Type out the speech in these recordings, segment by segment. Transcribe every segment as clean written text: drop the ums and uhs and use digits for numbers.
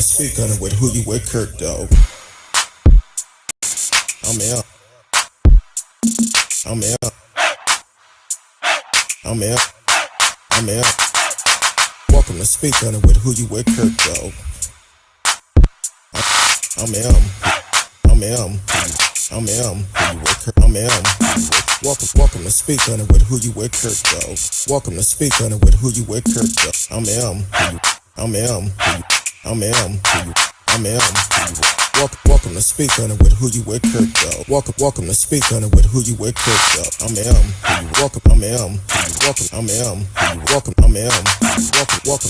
speak on it with who you with, CurtDog. I'm out. I'm out. I'm out. I'm out. Welcome to speak on it with who you with, CurtDog. I'm out. I'm out. I'm out. I'm out. Welcome to speak on it with who you with, CurtDog. Welcome to speak on it with who you with, CurtDog. I'm out. I'm out. I'm out. I'm out. Welcome to speak on it with who you with, CurtDog. Welcome to speak on it with who you with, CurtDog. I'm welcome. I'm welcome. I'm welcome. I'm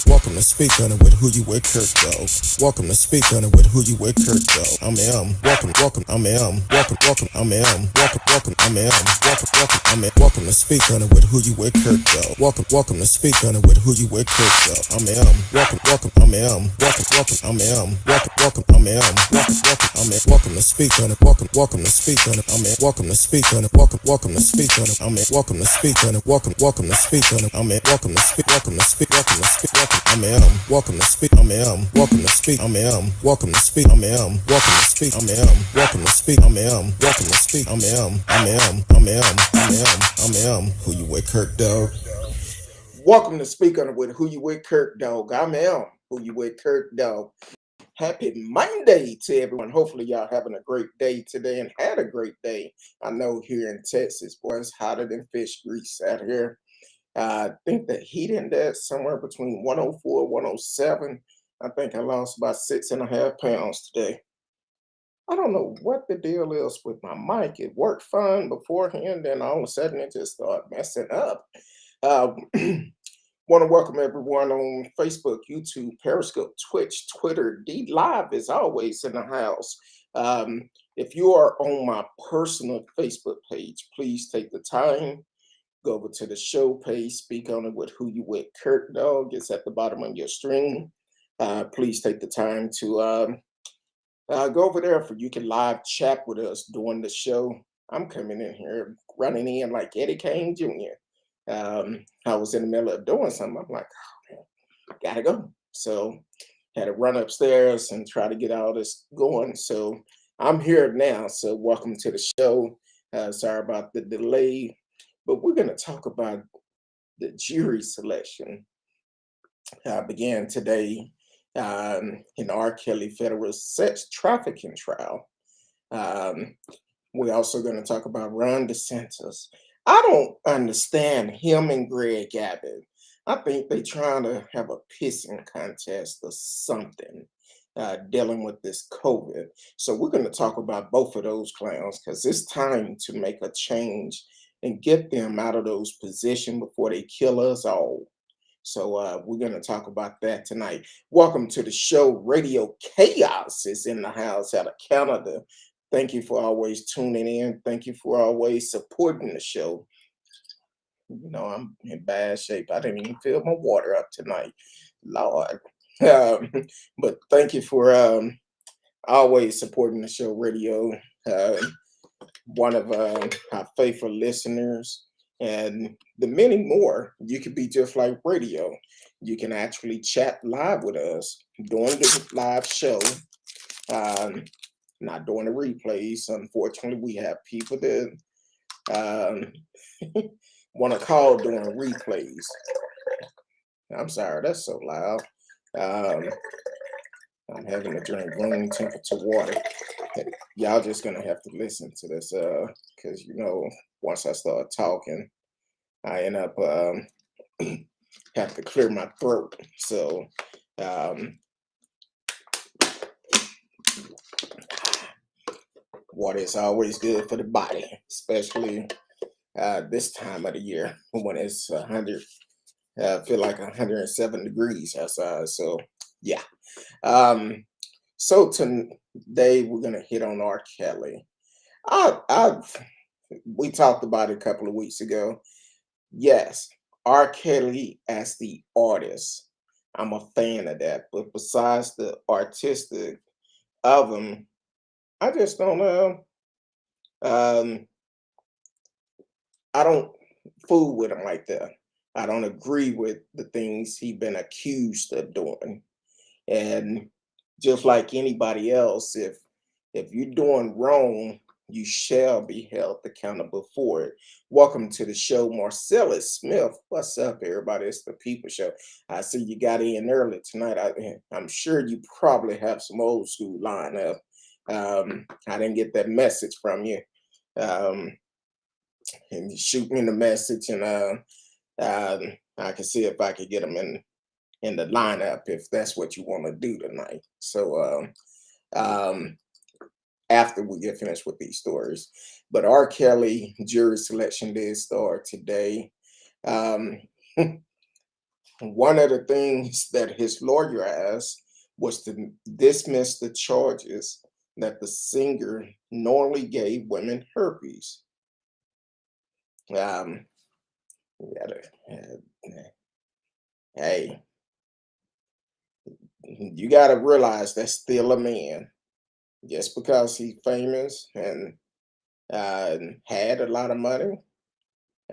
welcome to speak on it with who you with, CurtDog. Welcome to speak on it with who you with, CurtDog. I'm welcome. I'm welcome. I'm welcome. I'm welcome to speak on it with who you with, CurtDog. Welcome to speak on it with who you with, CurtDog. I'm welcome. I'm welcome. I'm welcome. I'm welcome to speak on it. Welcome to speak on it. I'm welcome to speak on it. Welcome to speak on it. I'm welcome to speak on it. Welcome to speak on it. I'm welcome to speak. Welcome to speak. I'm welcome to speak. I'm welcome to speak. I'm welcome to speak. I'm welcome to speak. I'm welcome to speak. I'm welcome to speak. I'm who you with, CurtDog. Welcome to speak on it with who you with, CurtDog. I'm who you with, CurtDog. Happy Monday to everyone. Hopefully y'all having a great day today and had a great day. I know here in Texas, boy, it's hotter than fish grease out here. I think the heat index somewhere between 104, 107. I think I lost about 6.5 pounds today. I don't know what the deal is with my mic. It worked fine beforehand, then all of a sudden it just started messing up. Want to welcome everyone on Facebook, YouTube, Periscope, Twitch, Twitter. D Live is always in the house. If you are on my personal Facebook page, please take the time, go over to the show page, speak on it with who you with, CurtDog. It's at the bottom of your screen. Please take the time to go over there for you can live chat with us during the show. I'm coming in here, running in like Eddie Kane Jr. I was in the middle of doing something. I'm like, oh, man, gotta go. So had to run upstairs and try to get all this going. So I'm here now. So welcome to the show. Sorry about the delay, but we're going to talk about the jury selection. Began today in R. Kelly federal sex trafficking trial. We're also going to talk about Ron DeSantis. I don't understand him and Greg Abbott. I think they're trying to have a pissing contest or something dealing with this COVID. So we're going to talk about both of those clowns because it's time to make a change and get them out of those positions before they kill us all. So we're going to talk about that tonight. Welcome to the show. Radio Chaos is in the house out of Canada. Thank you for always tuning in. Thank you for always supporting the show. You know, I'm in bad shape. I didn't even fill my water up tonight. Lord. But thank you for always supporting the show, radio. One of our faithful listeners. And the many more, you could be just like radio. You can actually chat live with us during the live show. Not doing the replays. Unfortunately, we have people that want to call during replays. I'm sorry, that's so loud. I'm having to drink room temperature water. Y'all just gonna have to listen to this, because you know, once I start talking, I end up have to clear my throat. So water is always good for the body, especially this time of the year when it's 100. Feel like 107 degrees outside. So yeah. So today we're gonna hit on R. Kelly. We talked about it a couple of weeks ago. Yes, R. Kelly as the artist, I'm a fan of that. But besides the artistic of him, I just don't know. I don't fool with him like that. I don't agree with the things he's been accused of doing. And just like anybody else. If you're doing wrong, you shall be held accountable for it. Welcome to the show, Marcellus Smith. What's up, everybody? It's the People Show. I see you got in early tonight. I'm sure you probably have some old school lineup. I didn't get that message from you. Um, and you shoot me the message, and I can see if I could get them in the lineup if that's what you want to do tonight. So um, after we get finished with these stories, but R. Kelly jury selection did start today. Um, one of the things that his lawyer asked was to dismiss the charges that the singer knowingly gave women herpes. Um, we gotta, hey, you got to realize that's still a man. Just because he's famous and had a lot of money,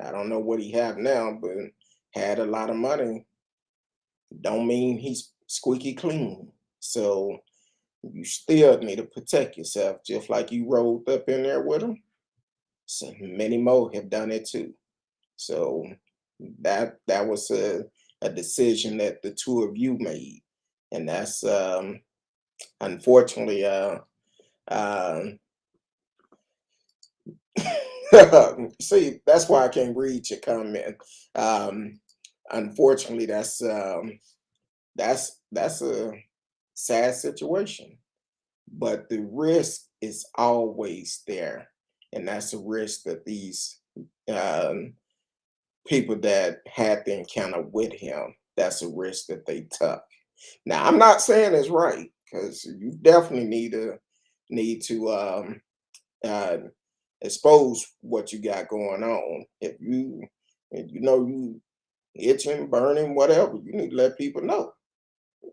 I don't know what he have now, but had a lot of money, don't mean he's squeaky clean. So you still need to protect yourself, just like you rolled up in there with him. So many more have done it too. So that was a decision that the two of you made, and that's unfortunately uh, see, that's why I can't read your comment. Um, unfortunately, that's a sad situation, but the risk is always there, and that's a risk that these um, people that had the encounter with him, that's a risk that they took. Now, I'm not saying it's right because you definitely need to uh, expose what you got going on. If you know you itching, burning, whatever, you need to let people know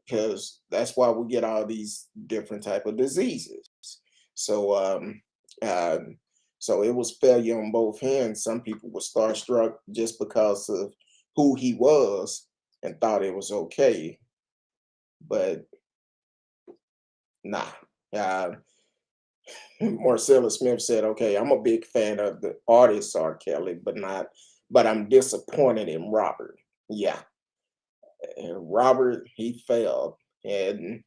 because that's why we get all these different type of diseases. So uh, so it was failure on both ends. Some people were starstruck just because of who he was and thought it was okay, but nah. Uh, Marcella Smith said, "Okay, I'm a big fan of the artist R. Kelly, but I'm disappointed in Robert. Yeah, Robert, he failed, and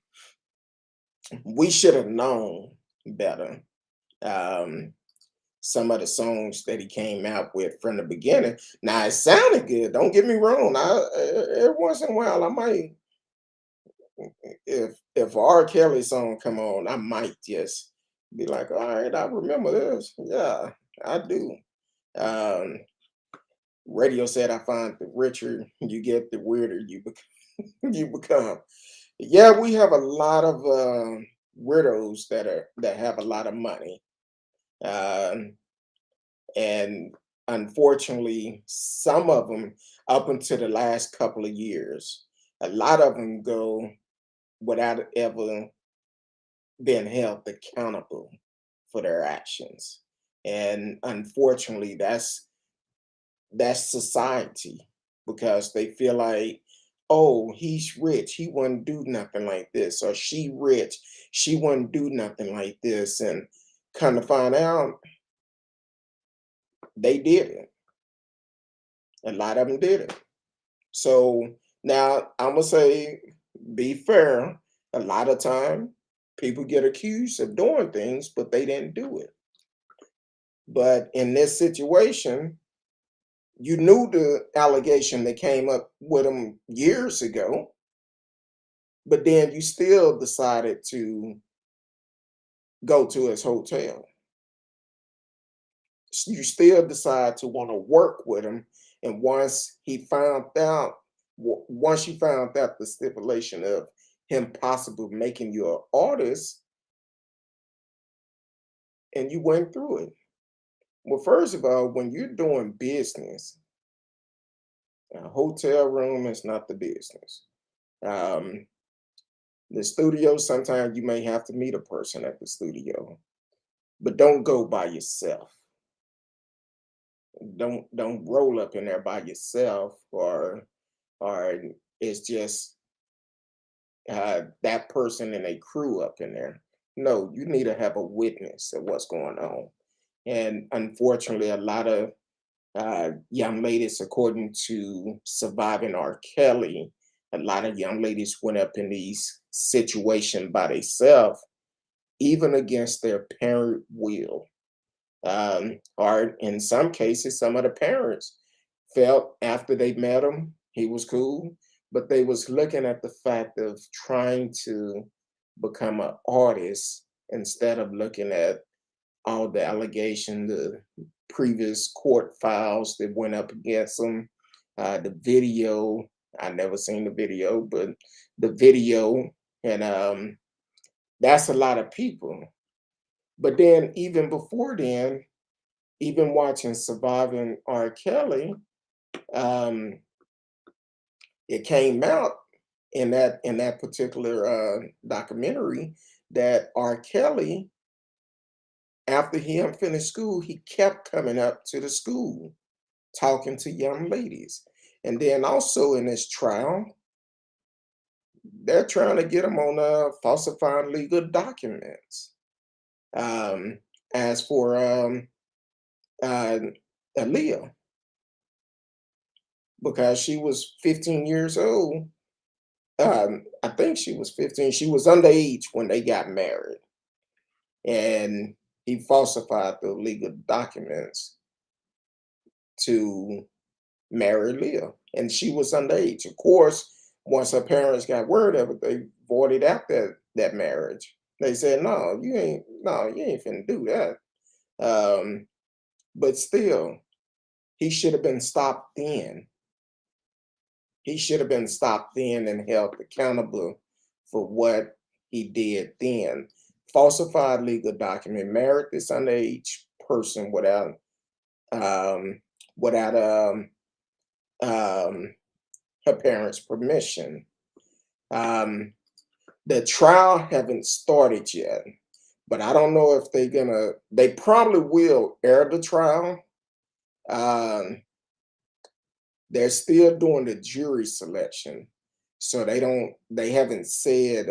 we should have known better. Um, some of the songs that he came out with from the beginning. Now it sounded good. Don't get me wrong. Every once in a while, I might, if a R. Kelly song come on, I might just be like, all right, I remember this. Yeah, I do. Um, radio said, I find the richer you get, the weirder you become. Yeah, we have a lot of widows that have a lot of money, um, and unfortunately, some of them, up until the last couple of years, a lot of them go without ever being held accountable for their actions, and unfortunately, that's society because they feel like, oh, he's rich, he wouldn't do nothing like this, or she rich, she wouldn't do nothing like this, and kind of find out they did it. A lot of them did it. So now I'm gonna say, be fair. A lot of time, people get accused of doing things, but they didn't do it. But in this situation, you knew the allegation that came up with him years ago, but then you still decided to go to his hotel. You still decide to want to work with him. And once you found out the stipulation of him possibly making you an artist, and you went through it. Well, first of all, when you're doing business, a hotel room is not the business. Um, the studio, sometimes you may have to meet a person at the studio, but don't go by yourself. Don't roll up in there by yourself, or it's just that person and a crew up in there. No, you need to have a witness of what's going on. And unfortunately, a lot of young ladies, according to Surviving R. Kelly, a lot of young ladies went up in these situations by themselves, even against their parent will. Or in some cases, some of the parents felt after they met him, he was cool, but they was looking at the fact of trying to become an artist instead of looking at all the allegations, the previous court files that went up against them, the video. I never seen the video, but the video, and that's a lot of people. But then, even before then, even watching Surviving R. Kelly, um, it came out in that particular documentary that R. Kelly, after he had finished school, he kept coming up to the school talking to young ladies. And then also in this trial, they're trying to get him on falsifying legal documents. Um, as for uh, Aaliyah, because she was 15 years old. I think she was 15. She was underage when they got married, and he falsified the legal documents to marry Leah, and she was underage. Of course, once her parents got word of it, they voided out that marriage. They said, "No, you ain't finna do that." Um, but still, he should have been stopped then. He should have been stopped then and held accountable for what he did then. Falsified legal document, married this underage person um, without um, her parents' permission. Um, the trial haven't started yet, but I don't know if they're gonna. They probably will air the trial. Um, they're still doing the jury selection, so they haven't said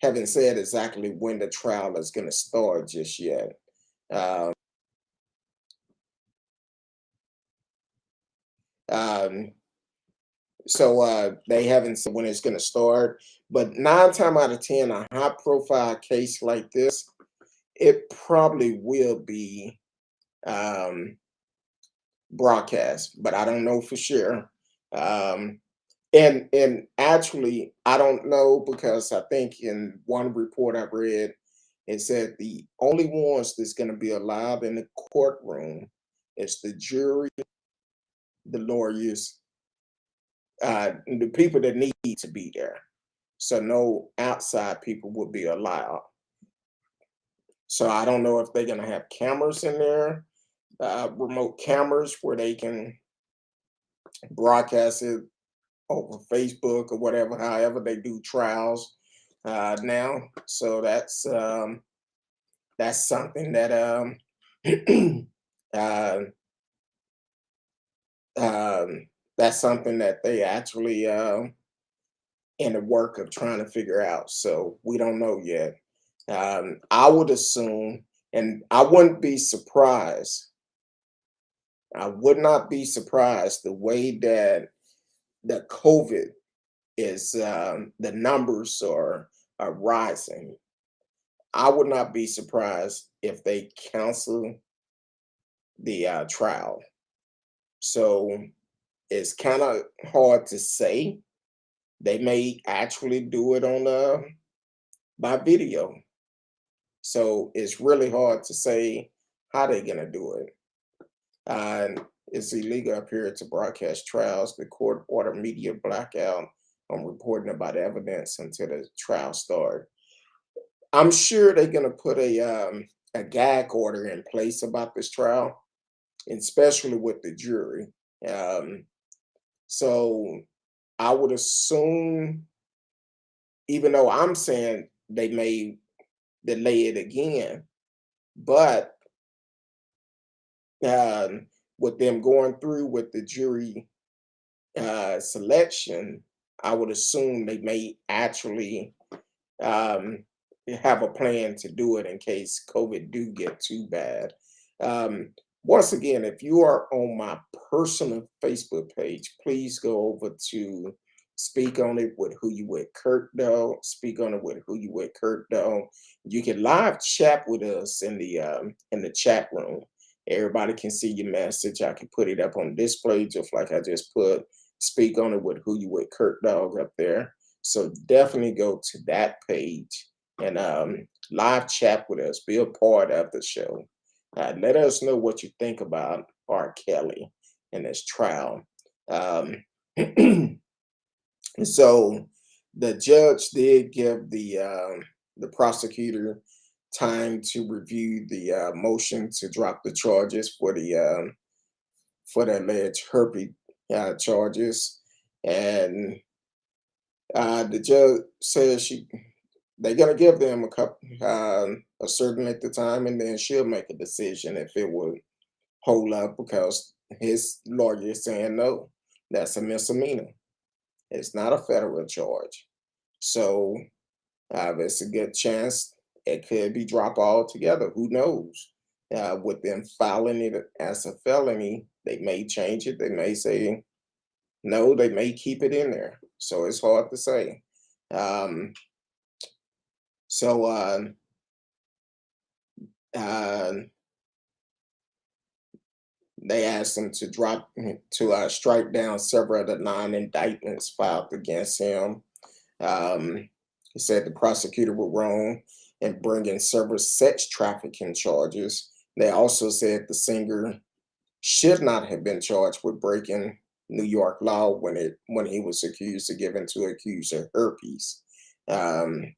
exactly when the trial is going to start just yet. Um, um, so they haven't said when it's going to start. But 9 times out of 10, a high profile case like this, it probably will be um, broadcast, but I don't know for sure. Um, and actually, I don't know because I think in one report I read, it said the only ones that's going to be allowed in the courtroom is the jury, the lawyers, the people that need to be there. So no outside people will be allowed. So I don't know if they're going to have cameras in there, remote cameras where they can broadcast it over Facebook or whatever, however they do trials now. So that's something that uh, that's something that they actually in the work of trying to figure out. So we don't know yet. I would assume, and I wouldn't be surprised. I would not be surprised the way that the COVID is the numbers are rising. I would not be surprised if they cancel the trial. So it's kind of hard to say. They may actually do it on by video. So it's really hard to say how they're gonna do it. It's illegal up here to broadcast trials. The court order media blackout on reporting about evidence until the trial start. I'm sure they're gonna put a gag order in place about this trial, especially with the jury. Um, so I would assume, even though I'm saying they may delay it again, but with them going through with the jury selection, I would assume they may actually um, have a plan to do it in case COVID do get too bad. Um, Once again, if you are on my personal Facebook page, please go over to Speak on It with Who You With CurtDog. Speak on It with Who You With CurtDog. You can live chat with us in the chat room. Everybody can see your message. I can put it up on display just like I just put Speak on It with Who You With CurtDog up there. So definitely go to that page and live chat with us. Be a part of the show. Let us know what you think about R. Kelly and his trial. Um, so the judge did give the prosecutor time to review the motion to drop the charges for the alleged herpes charges, and the judge says they're gonna give them a certain length of time, and then she'll make a decision if it would hold up because his lawyer is saying no, that's a misdemeanor. It's not a federal charge. So there's a good chance it could be dropped altogether. Who knows? With them filing it as a felony, they may change it. They may say no. They may keep it in there. So it's hard to say. Um, so uh, they asked him to strike down several of the 9 indictments filed against him. He said the prosecutor was wrong in bringing several sex trafficking charges. They also said the singer should not have been charged with breaking New York law when he was accused of giving to accuser herpes. Um,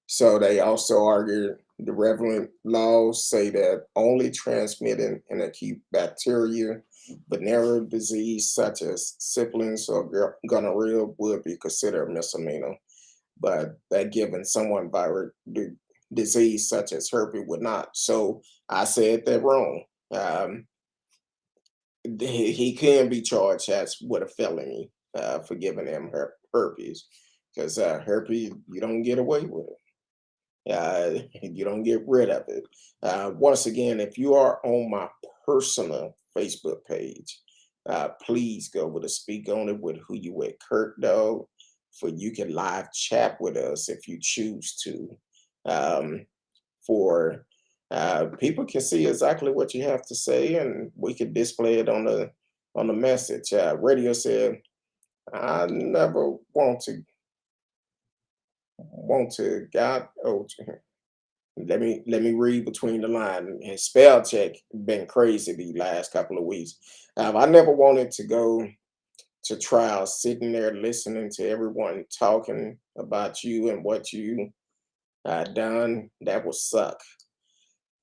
so they also argued the relevant laws say that only transmitting an acute bacteria, venereal disease such as syphilis or gonorrhea would be considered a misdemeanor, but that giving someone viral disease such as herpes would not. So I said that wrong. He can be charged as with a felony for giving him herpes, because herpes you don't get away with it. You don't get rid of it. Once again, if you are on my personal Facebook page, please go with a Speak on It with Who You With CurtDog, for you can live chat with us if you choose to. For people can see exactly what you have to say, and we can display it on the message. Radio said, "I never want to God." Oh, let me read between the lines. His spell check been crazy the last couple of weeks. I never wanted to go to trial, sitting there listening to everyone talking about you and what you done. That would suck.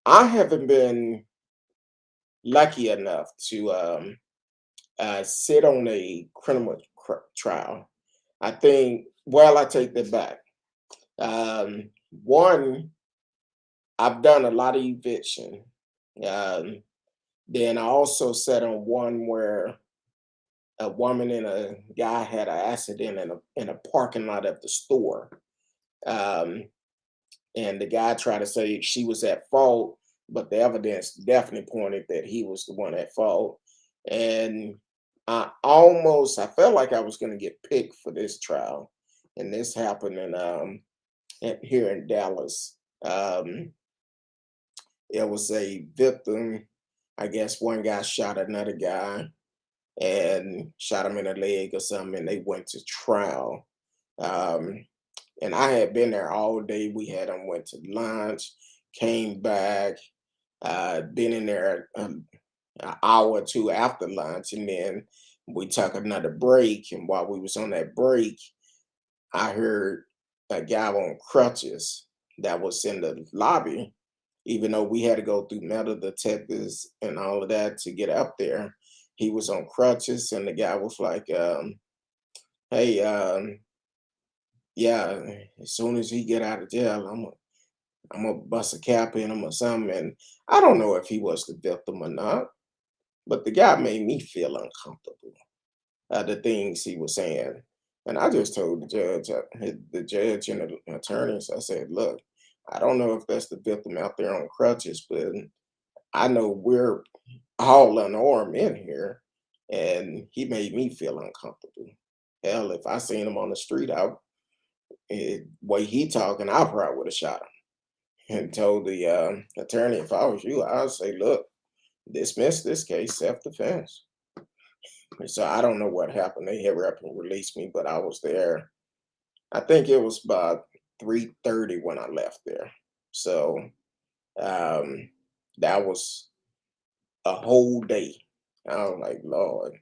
I haven't been lucky enough to sit on a criminal trial. I think. Well, I take that back. One, I've done a lot of eviction. Um, Then I also sat on one where a woman and a guy had an accident in a parking lot of the store. Um, and the guy tried to say she was at fault, but the evidence definitely pointed that he was the one at fault. And I felt like I was going to get picked for this trial, and this happened here in Dallas. Um, it was a victim. I guess one guy shot another guy and shot him in the leg or something, and they went to trial. Um, and I had been there all day. We had them went to lunch, came back, been in there an hour or two after lunch, and then we took another break. And while we was on that break, I heard a guy on crutches that was in the lobby, even though we had to go through metal detectors and all of that to get up there. He was on crutches, and the guy was like, "Hey, yeah, as soon as he get out of jail, I'm gonna bust a cap in him or something." And I don't know if he was the victim or not, but the guy made me feel uncomfortable. the things he was saying. And I just told the judge and the attorneys, I said, look, I don't know if that's the victim out there on crutches, but I know we're all unarmed in here, and he made me feel uncomfortable. Hell, if I seen him on the street, way he talking, I probably would have shot him and told the attorney, if I was you, I'd say, look, dismiss this case, self-defense. So I don't know what happened. They hurry up and released me, but I was there. I think it was about 3:30 when I left there. So um, that was a whole day. I was like, Lord,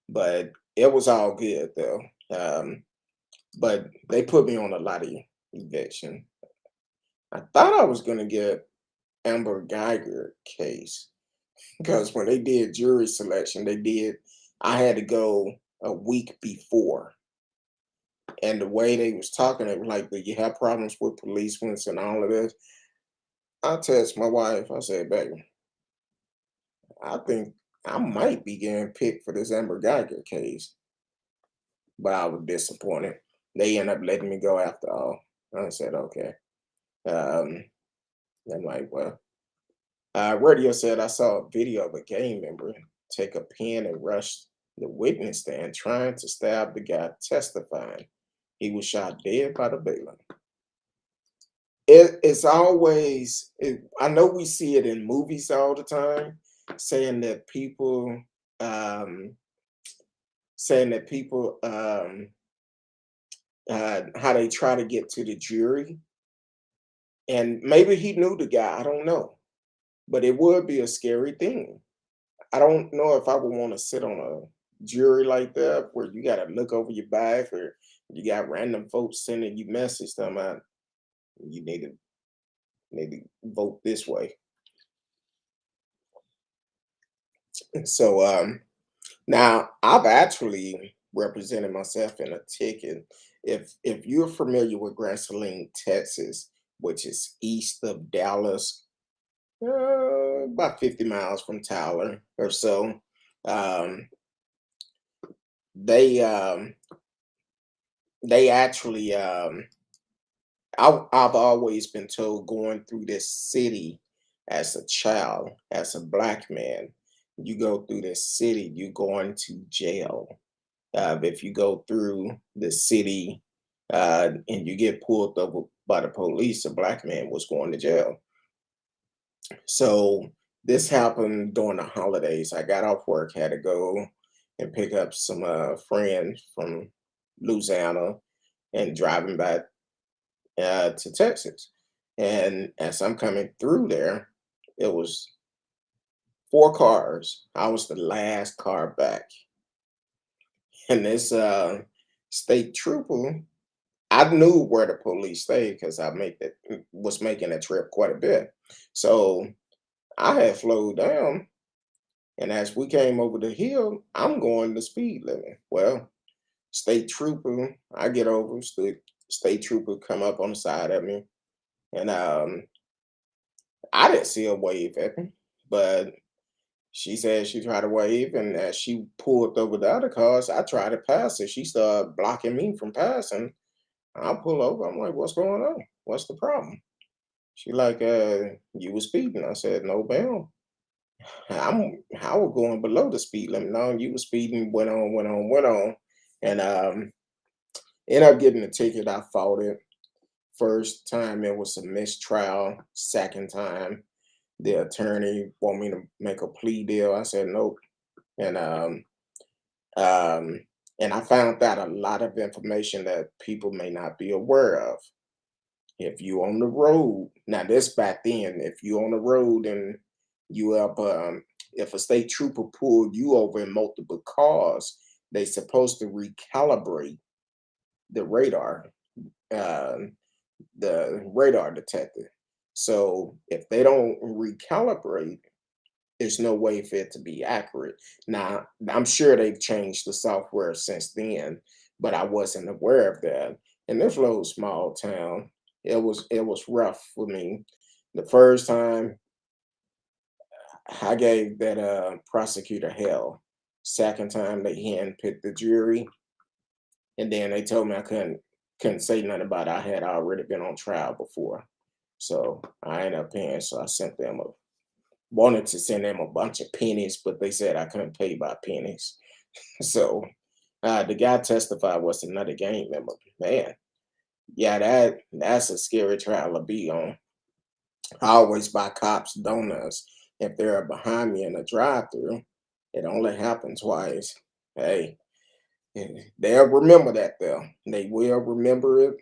but it was all good though. But they put me on a lot of eviction. I thought I was gonna get Amber Geiger case because when they did jury selection, I had to go a week before. And the way they was talking, it was like, do you have problems with policemen and all of this? I text my wife, I said, baby, I think I might be getting picked for this Amber Geiger case. But I was disappointed. They ended up letting me go after all. I said, okay. Um, I'm like, well, radio said I saw a video of a gang member take a pen and rush the witness stand trying to stab the guy testifying. He was shot dead by the bailiff. It's always, I know we see it in movies all the time, saying that people, um, saying that people, how they try to get to the jury. And maybe he knew the guy, I don't know. But it would be a scary thing. I don't know if I would want to sit on a jury like that where you got to look over your back or you got random folks sending you messages talking about you need to vote this way. So now I've actually represented myself in a ticket. If you're familiar with Gasoline, Texas, which is east of Dallas, about 50 miles from Tyler or so, um, they um, they actually I've always been told going through this city as a child, as a black man, you go through this city, you going to jail. If you go through the city and you get pulled over by the police, a black man was going to jail. So this happened during the holidays. I got off work, had to go and pick up some friends from Louisiana and driving back to Texas. And as I'm coming through there, it was four cars. I was the last car back. And this state trooper, I knew where the police stayed because was making that trip quite a bit. So I had slowed down. And as we came over the hill, I'm going the speed limit. Well, state trooper, I get over, state trooper come up on the side of me. And I didn't see her wave at me, but she said she tried to wave, and as she pulled over the other cars, I tried to pass her. She started blocking me from passing. I pull over. I'm like, "What's going on? What's the problem?" She like, "You was speeding." I said, "No, ma'am. I was going below the speed limit. No, you was speeding." Went on, went on, went on, and ended up getting the ticket. I fought it. First time it was a mistrial. Second time the attorney want me to make a plea deal. I said nope. And um, and I found out a lot of information that people may not be aware of. If you on the road, now this back then, if you on the road and you up, if a state trooper pulled you over in multiple cars, they supposed to recalibrate the uh, radar detector. So if they don't recalibrate, there's no way for it to be accurate. Now, I'm sure they've changed the software since then, but I wasn't aware of that. And this little small town, it was rough for me. The first time I gave that prosecutor hell. Second time they handpicked the jury, and then they told me I couldn't say nothing about it. I had already been on trial before, so I ended up paying. So I sent them a wanted to send them a bunch of pennies, but they said I couldn't pay by pennies. So the guy testified was another gang member. Man, yeah, that's a scary trial to be on. I always buy cops donuts if they're behind me in a drive-through. It only happened twice. Hey, they'll remember that though. They will remember it.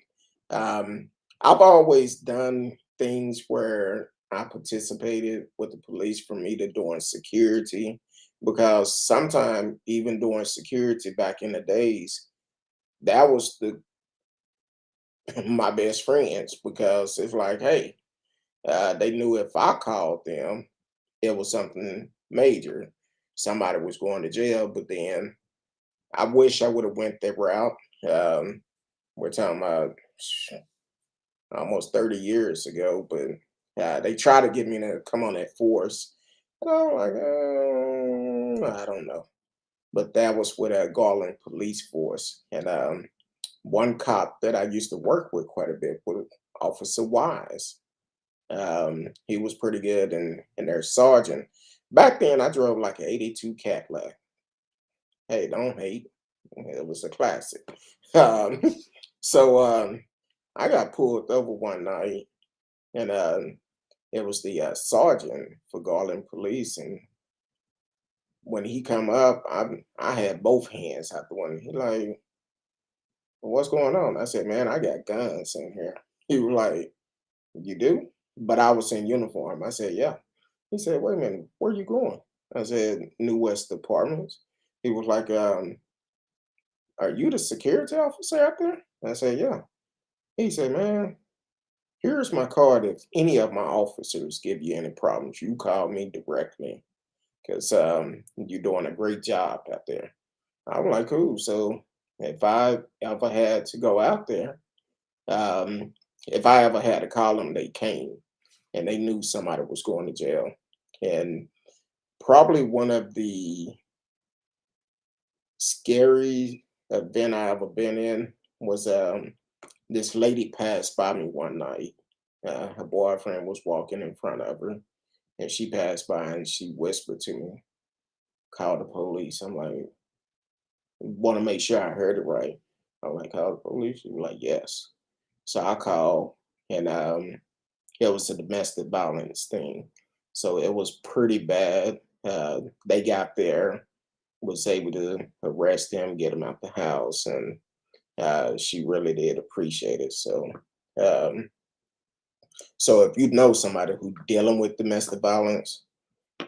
I've always done things where I participated with the police from either doing security, because sometimes even doing security back in the days, that was the my best friends, because it's like, hey, they knew if I called them, it was something major. Somebody was going to jail, but then I wish I would have went that route. Um, we're talking about almost 30 years ago, but they try to get me to come on that force. And I'm like, I don't know. But that was with a Garland police force. And one cop that I used to work with quite a bit was Officer Wise. He was pretty good, and their sergeant. Back then, I drove like an 82 Cadillac. Hey, don't hate. It was a classic. Um, so I got pulled over one night, and it was the sergeant for Garland Police. And when he come up, I had both hands out the window. He like, "What's going on?" I said, "Man, I got guns in here." He was like, "You do?" But I was in uniform. I said, "Yeah." He said, "Wait a minute, where you going?" I said, "New West Apartments." He was like, "Are you the security officer out there?" I said, "Yeah." He said, "Man, here's my card. If any of my officers give you any problems, you call me directly, because you're doing a great job out there." I'm like, "Cool." So if I ever had to go out there, um, if I ever had to call them, they came, and they knew somebody was going to jail. And probably one of the scary event I ever been in was this lady passed by me one night. Her boyfriend was walking in front of her, and she passed by and she whispered to me, "Call the police." I'm like, want to make sure I heard it right. I'm like, "Call the police?" She was like, "Yes." So I called, and it was a domestic violence thing. So it was pretty bad. They got there, was able to arrest him, get him out the house, and she really did appreciate it. Um, so if you know somebody who's dealing with domestic violence,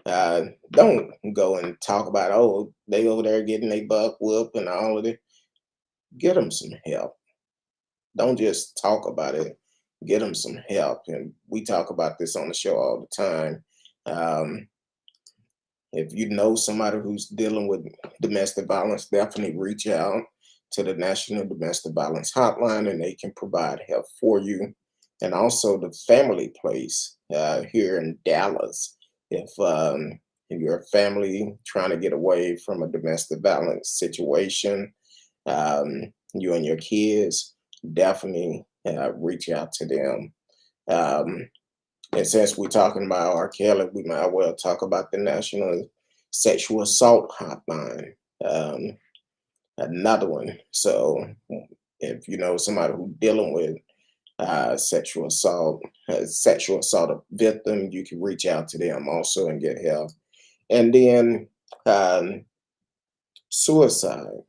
uh, don't go and talk about, oh, they over there getting their butt whooped and all of it. Get them some help. Don't just talk about it. Get them some help. And we talk about this on the show all the time. Um, if you know somebody who's dealing with domestic violence, definitely reach out to the National Domestic Violence Hotline, and they can provide help for you. And also the Family Place here in Dallas. If you're a family trying to get away from a domestic violence situation, you and your kids, definitely reach out to them. Um, and since we're talking about R. Kelly, we might well talk about the National Sexual Assault Hotline, um, another one. So if you know somebody who's dealing with sexual assault victim, you can reach out to them also and get help. And then um, suicide,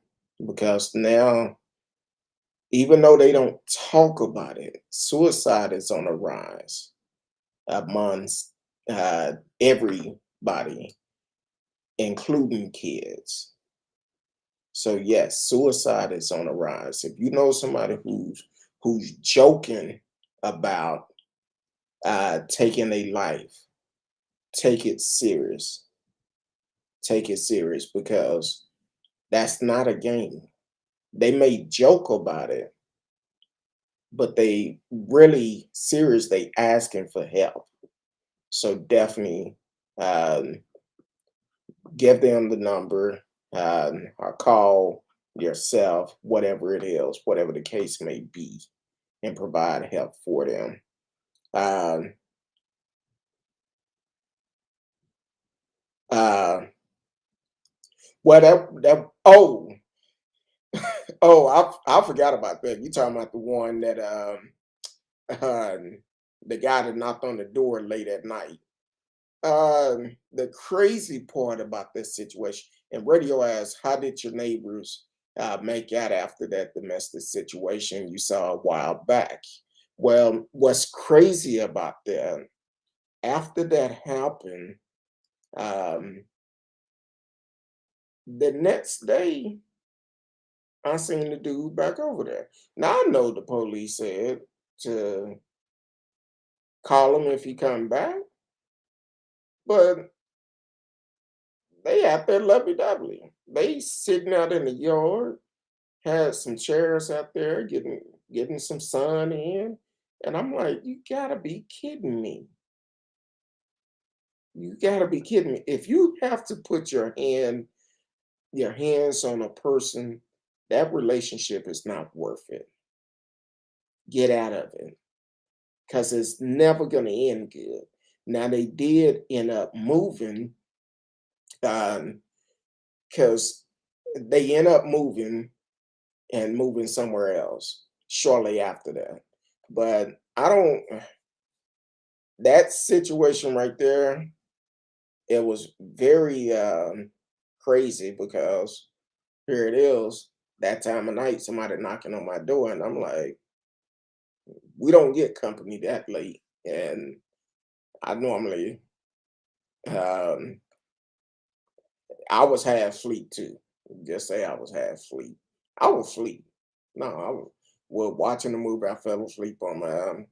because now, even though they don't talk about it, suicide is on the rise amongst everybody, including kids. So yes, suicide is on the rise. If you know somebody who's joking about taking a life, take it serious. Take it serious, because that's not a game. They may joke about it, but they really serious. They asking for help. So definitely um, give them the number. or call yourself, whatever it is, whatever the case may be, and provide help for them. Um, uh, well, I forgot about that. You talking about the one that the guy that knocked on the door late at night. The crazy part about this situation, and radio asked, how did your neighbors make out after that domestic situation you saw a while back? Well, what's crazy about that, after that happened, um, the next day, I seen the dude back over there. Now I know the police said to call him if he come back, but they out there lovey-dovey. They sitting out in the yard, had some chairs out there, getting some sun in, and I'm like, you gotta be kidding me. You gotta be kidding me. If you have to put your hands on a person, that relationship is not worth it. Get out of it, because it's never gonna end good. Now they did end up moving, because they end up moving and moving somewhere else shortly after that. But I don't, that situation right there, it was very crazy because here it is, that time of night, somebody knocking on my door, and I'm like, we don't get company that late. And I normally, um, I was half asleep too. Just say I was half asleep. I was asleep. No, I was well watching the movie. I fell asleep on the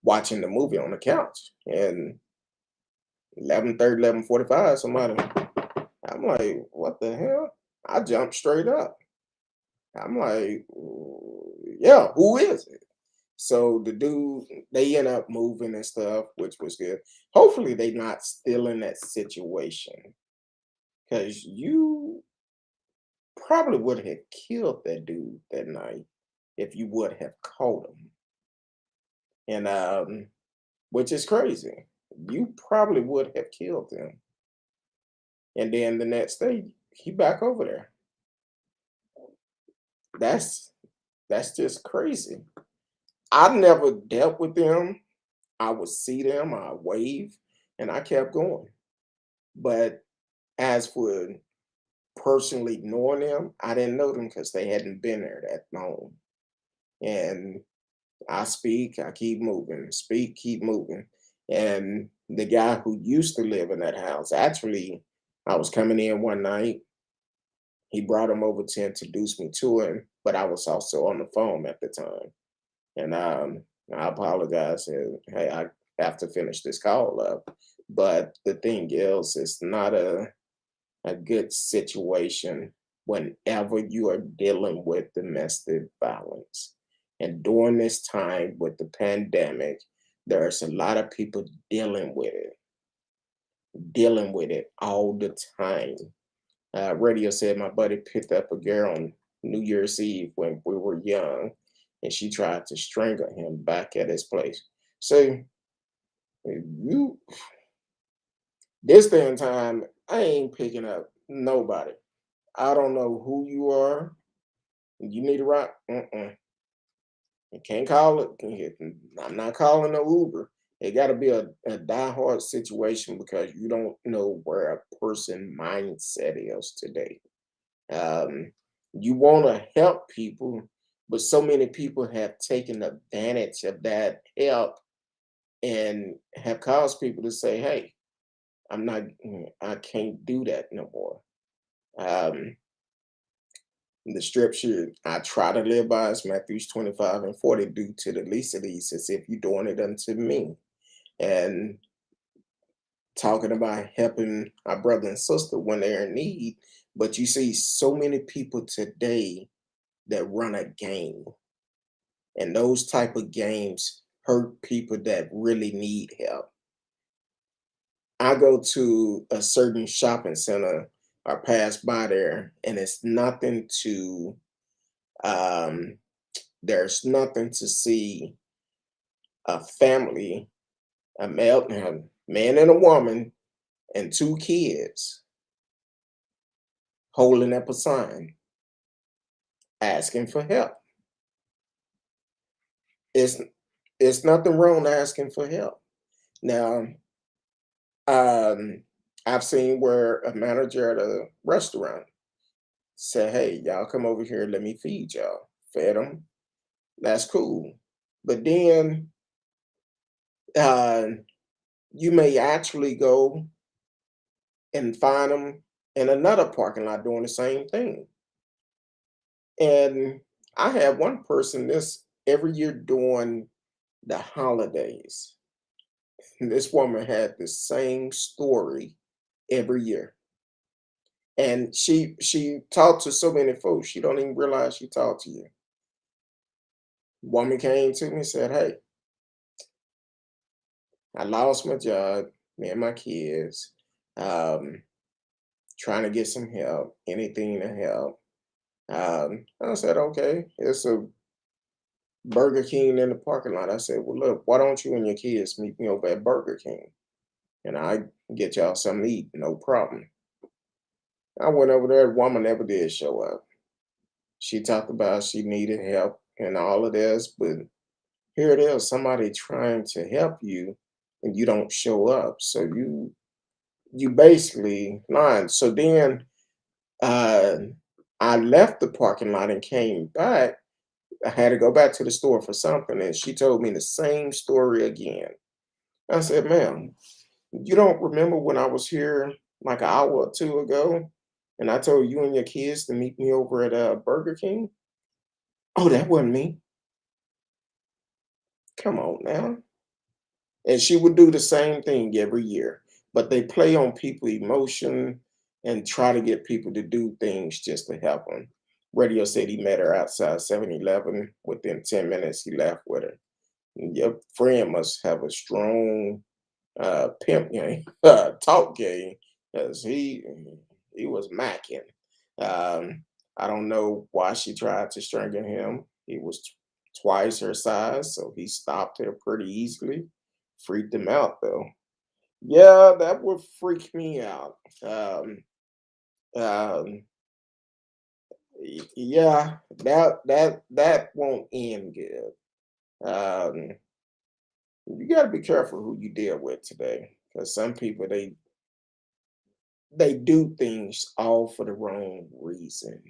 watching the movie on the couch, and 11:30, 11:45, somebody. I'm like, what the hell? I jumped straight up. I'm like, yeah, who is it? So the dude, they end up moving and stuff, which was good. Hopefully, they not still in that situation, because you probably would have killed that dude that night if you would have caught him. And which is crazy. You probably would have killed him. And then the next day, he back over there. That's that's just crazy. I never dealt with them. I would see them, I wave, and I kept going. But as for personally knowing them, I didn't know them because they hadn't been there that long. And I speak, I keep moving, speak, keep moving. And the guy who used to live in that house, actually, I was coming in one night. He brought him over to introduce me to him, but I was also on the phone at the time. And I apologize. And hey, I have to finish this call up. But the thing is, it's not a good situation whenever you are dealing with domestic violence. And during this time with the pandemic, there's a lot of people dealing with it all the time. Radio said my buddy picked up a girl on New Year's Eve when we were young, and she tried to strangle him back at his place. So you, this day and time, I ain't picking up nobody. I don't know who you are. You need a ride? You can't call it. I'm not calling no Uber. It got to be a diehard situation because you don't know where a person mindset is today. Um, you want to help people, but so many people have taken advantage of that help and have caused people to say, "Hey, I can't do that no more." Um, the scripture I try to live by is Matthew 25:40. Do to the least of these as if you're doing it unto me. And talking about helping our brother and sister when they're in need. But you see so many people today that run a game, and those type of games hurt people that really need help. I go to a certain shopping center or pass by there, and it's nothing to um, there's nothing to see a family, a man and a woman, and two kids holding up a sign asking for help. It's it's nothing wrong asking for help. Now, um, I've seen where a manager at a restaurant said, "Hey, y'all come over here, let me feed y'all." Fed them. That's cool. But then uh, you may actually go and find them in another parking lot doing the same thing. And I had one person this every year during the holidays. This woman had the same story every year. And she talked to so many folks, she don't even realize she talked to you. Woman came to me and said, "Hey, I lost my job, me and my kids, um, trying to get some help, anything to help." I said, "Okay, it's a Burger King in the parking lot." I said, "Well, look, why don't you and your kids meet me over at Burger King? And I get y'all something to eat, no problem." I went over there, the woman never did show up. She talked about she needed help and all of this, but here it is, somebody trying to help you and you don't show up. So you basically lying. So then uh I left the parking lot and came back. I had to go back to the store for something, and she told me the same story again. I said, "Ma'am, you don't remember when I was here like an hour or two ago, and I told you and your kids to meet me over at Burger King?" "Oh, that wasn't me." Come on now. And she would do the same thing every year. But they play on people emotion and try to get people to do things just to help them. Radio said he met her outside 7-Eleven. Within 10 minutes, he left with her. Your friend must have a strong pimp game, talk game, because he was macking. I don't know why she tried to strangle him. He was twice her size, so he stopped her pretty easily. Freaked him out though. Yeah, that would freak me out. Um, yeah, that won't end good. Um, you got to be careful who you deal with today, because some people they do things all for the wrong reason,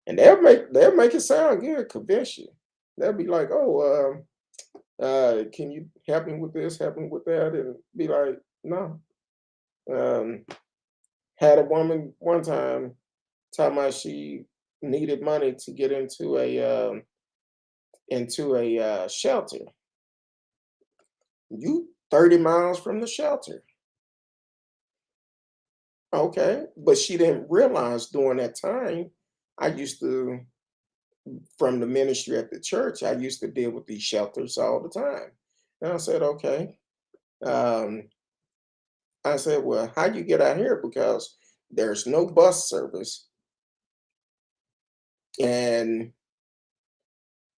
and they'll make it sound good, convince you. They'll be like, "Oh, can you help me with this, help me with that," and be like, "No." Um, had a woman one time tell me she needed money to get into a shelter. You 30 miles from the shelter. Okay, but she didn't realize during that time I used to, from the ministry at the church, I used to deal with these shelters all the time. And I said, "Okay." Um, I said, "Well, how you get out here? Because there's no bus service, and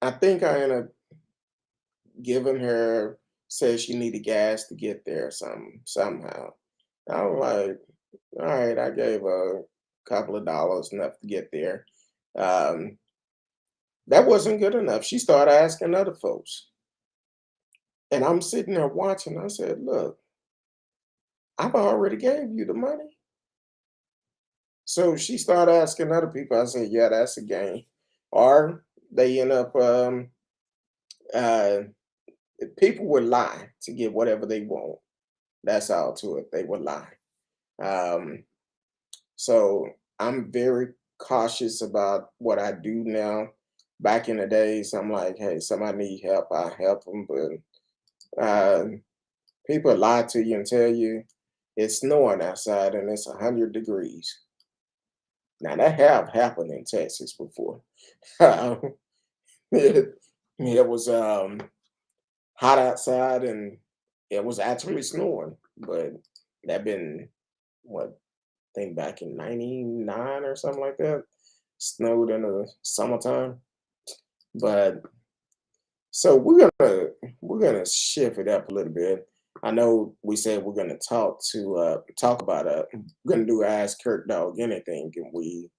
I think I ended up giving her, said she needed gas to get there somehow." I was like, "All right," I gave a couple of dollars, enough to get there. Um, that wasn't good enough. She started asking other folks. And I'm sitting there watching. I said, "Look, I've already gave you the money." So she started asking other people. I said, "Yeah, that's a game." Or they end up, uh, people would lie to get whatever they want. That's all to it. They would lie. Um, so I'm very cautious about what I do now. Back in the days, I'm like, "Hey, somebody need help, I help them." But people lie to you and tell you it's snowing outside and it's 100 degrees. Now that have happened in Texas before. it, it was hot outside and it was actually snowing, but That been what, I think back in '99 or something like that. Snowed in the summertime. But so we're gonna shift it up a little bit. I know we said we're gonna talk about we're gonna do Ask Kurt Dog Anything, and we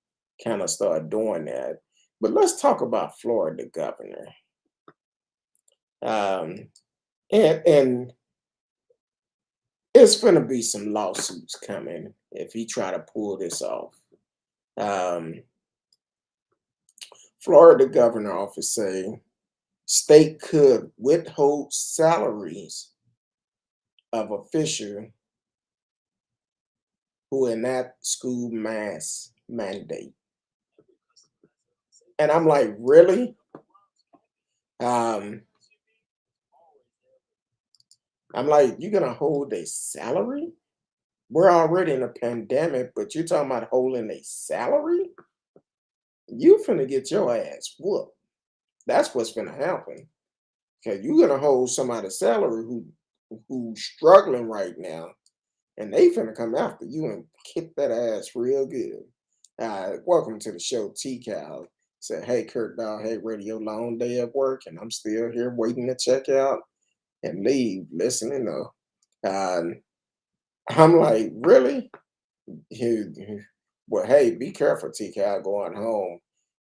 kind of start doing that. But let's talk about Florida governor. Um, and it's gonna be some lawsuits coming if he try to pull this off. Um, Florida governor office say state could withhold salaries of official who enact school mask mandate. And I'm like, really? Um, I'm like, you're gonna hold a salary? We're already in a pandemic, but you're talking about holding a salary? You finna get your ass whooped. That's what's gonna happen. Cause you're gonna hold somebody's salary who's struggling right now, and they finna come after you and kick that ass real good. Welcome to the show, T Cal. Said, hey, Kurt Dog, hey, radio, long day at work, and I'm still here waiting to check out and leave, listening. Uh, I'm like, really? Well, hey, be careful, T Cal, going home.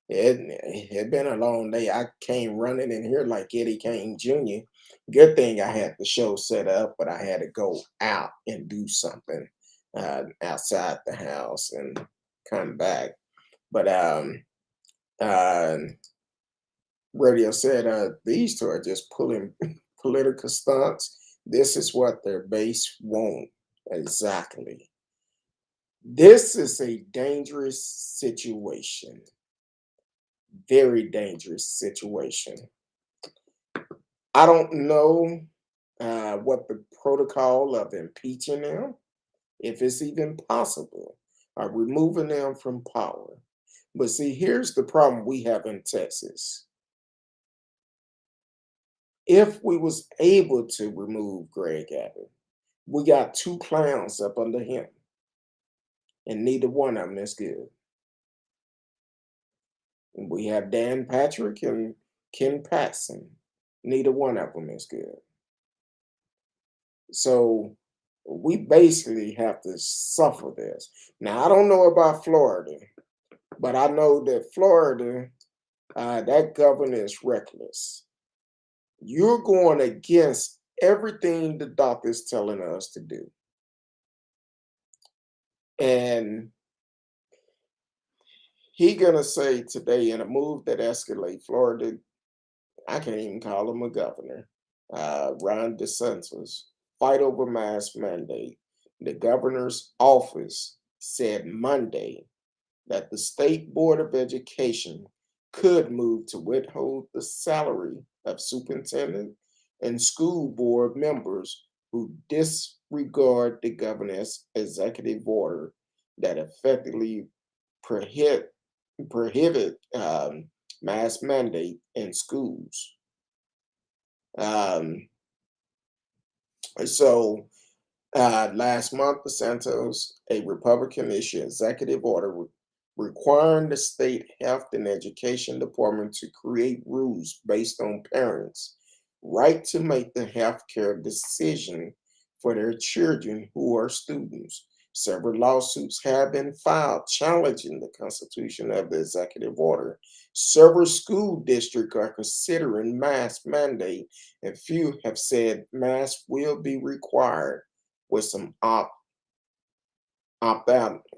It been a long day. I came running in here like Eddie Kane Jr. Good thing I had the show set up, but I had to go out and do something outside the house and come back. But uh, radio said these two are just pulling political stunts. This is what their base want. Exactly. This is a dangerous situation. Very dangerous situation. I don't know what the protocol of impeaching them, if it's even possible, or removing them from power. But see, here's the problem we have in Texas. If we was able to remove Greg Abbott, we got two clowns up under him, and neither one of them is good. And we have Dan Patrick and Ken Paxton. Neither one of them is good. So we basically have to suffer this. Now, I don't know about Florida, but I know that Florida, that governor is reckless. You're going against everything the doctor's telling us to do. And he gonna say today in a move that escalate Florida, I can't even call him a governor. Ron DeSantis fight over mask mandate. The governor's office said Monday that the State Board of Education could move to withhold the salary of superintendent and school board members who disregard the governor's executive order that effectively prohibit mask mandate in schools. Um, so last month, DeSantis, a Republican, issued executive order requiring the state health and education department to create rules based on parents' right to make the healthcare decision for their children who are students. Several lawsuits have been filed challenging the constitution of the executive order. Several school districts are considering mask mandate, and few have said masks will be required with some opt-out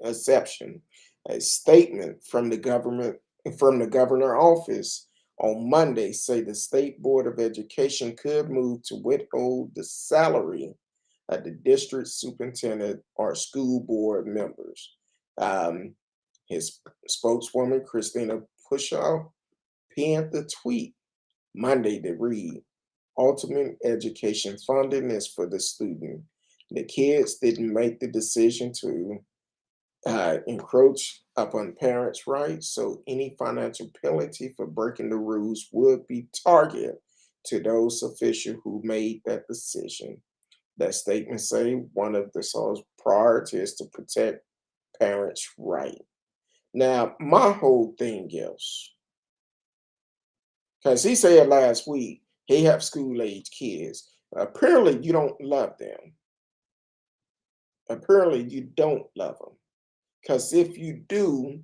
exception. A statement from the governor office on Monday say the State Board of Education could move to withhold the salary of the district superintendent or school board members. Um, his spokeswoman, Christina Pushaw, penned the tweet Monday to read, ultimate education funding is for the student. The kids didn't make the decision to encroach upon parents' rights, so any financial penalty for breaking the rules would be targeted to those officials who made that decision. That statement say one of the source priority is to protect parents' right. Now, my whole thing is, because he said last week he have school age kids. Apparently, you don't love them. Apparently, you don't love them. Because if you do,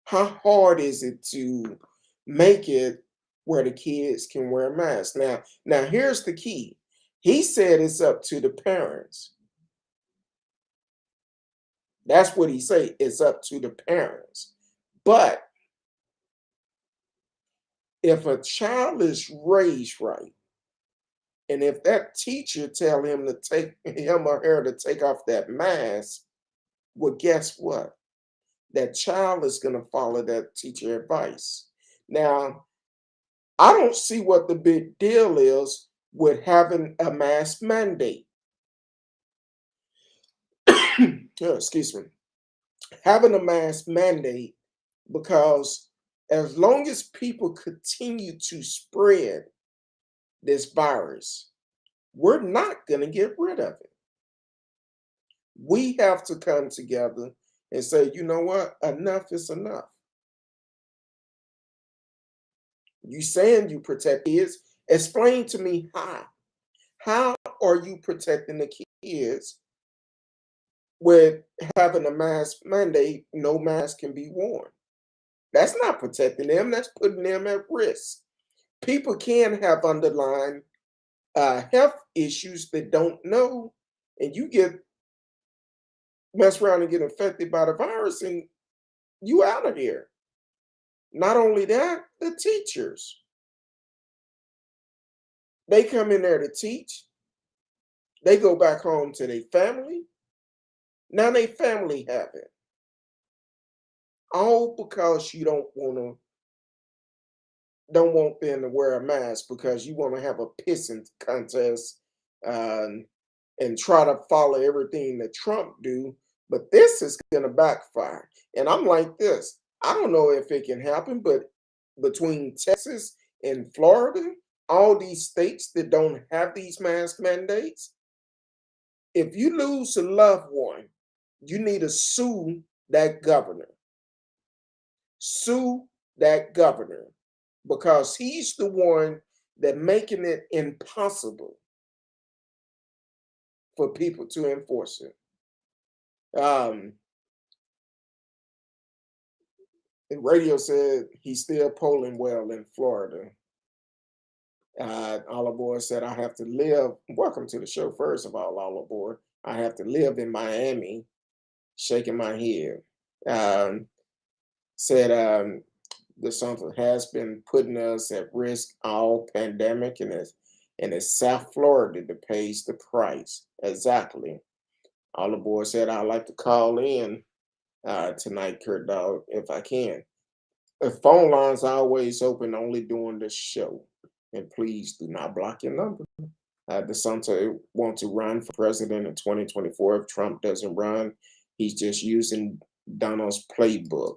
how hard is it to make it where the kids can wear masks? Now here's the key. He said it's up to the parents. That's what he said. It's up to the parents. But if a child is raised right, and if that teacher tell him to take him or her to take off that mask, well, guess what? That child is going to follow that teacher advice. Now, I don't see what the big deal is with having a mask mandate. Excuse me. Having a mask mandate, because as long as people continue to spread this virus, we're not going to get rid of it. We have to come together and say, you know what? Enough is enough. You saying you protect kids? Explain to me how. How are you protecting the kids with having a mask mandate? No mask can be worn. That's not protecting them. That's putting them at risk. People can have underlying health issues that don't know, and you get mess around and get infected by the virus, and you out of here. Not only that, the teachers. They come in there to teach. They go back home to their family. Now their family have it. All because you don't want them to wear a mask, because you want to have a pissing contest and try to follow everything that Trump do. But this is going to backfire. And I'm like this. I don't know if it can happen, but between Texas and Florida, all these states that don't have these mask mandates, if you lose a loved one, you need to sue that governor. Sue that governor, because he's the one that making it impossible for people to enforce it. The radio said he's still polling well in Florida. Olive Boy said, I have to live. Welcome to the show, first of all, Olive Boy. I have to live in Miami, shaking my head. Said DeSantis has been putting us at risk all pandemic, and it's South Florida that pays the price. Exactly. Olive Boy said, I'd like to call in tonight, CurtDog, if I can. The phone lines are always open, only during the show. And please do not block your number. DeSantis wants to run for president in 2024. If Trump doesn't run, he's just using Donald's playbook.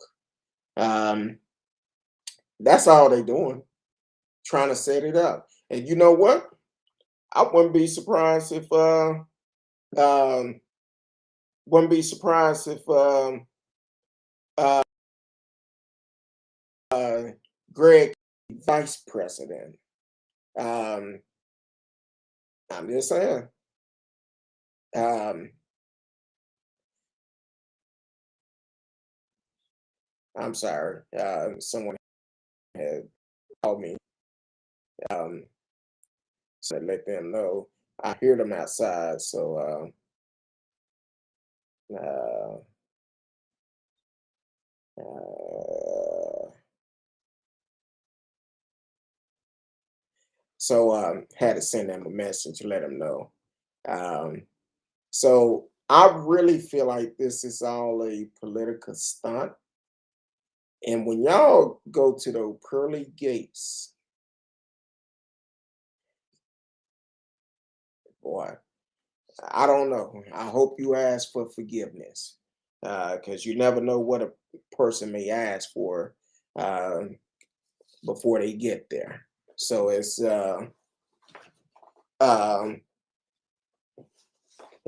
That's all they're doing, trying to set it up. And you know what? I wouldn't be surprised if Greg, vice president. I'm just saying. I'm sorry. Someone had called me. So let them know. I hear them outside. So had to send them a message, let them know. So I really feel like this is all a political stunt. And when y'all go to those pearly gates, boy, I don't know. I hope you ask for forgiveness, because you never know what a person may ask for before they get there. So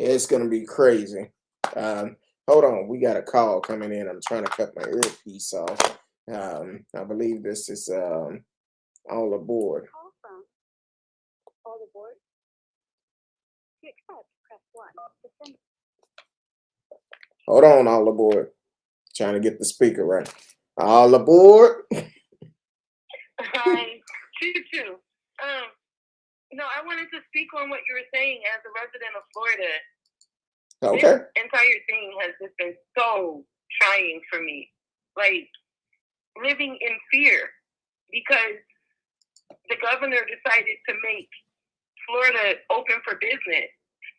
It's gonna be crazy. Hold on, we got a call coming in. I'm trying to cut my earpiece off. I believe this is all aboard. Awesome. All aboard. To accept, press 1. To send. Hold on, all aboard. Trying to get the speaker right. All aboard. Hi, Choo. No, I wanted to speak on what you were saying as a resident of Florida. Okay. This entire thing has just been so trying for me. Like, living in fear because the governor decided to make Florida open for business.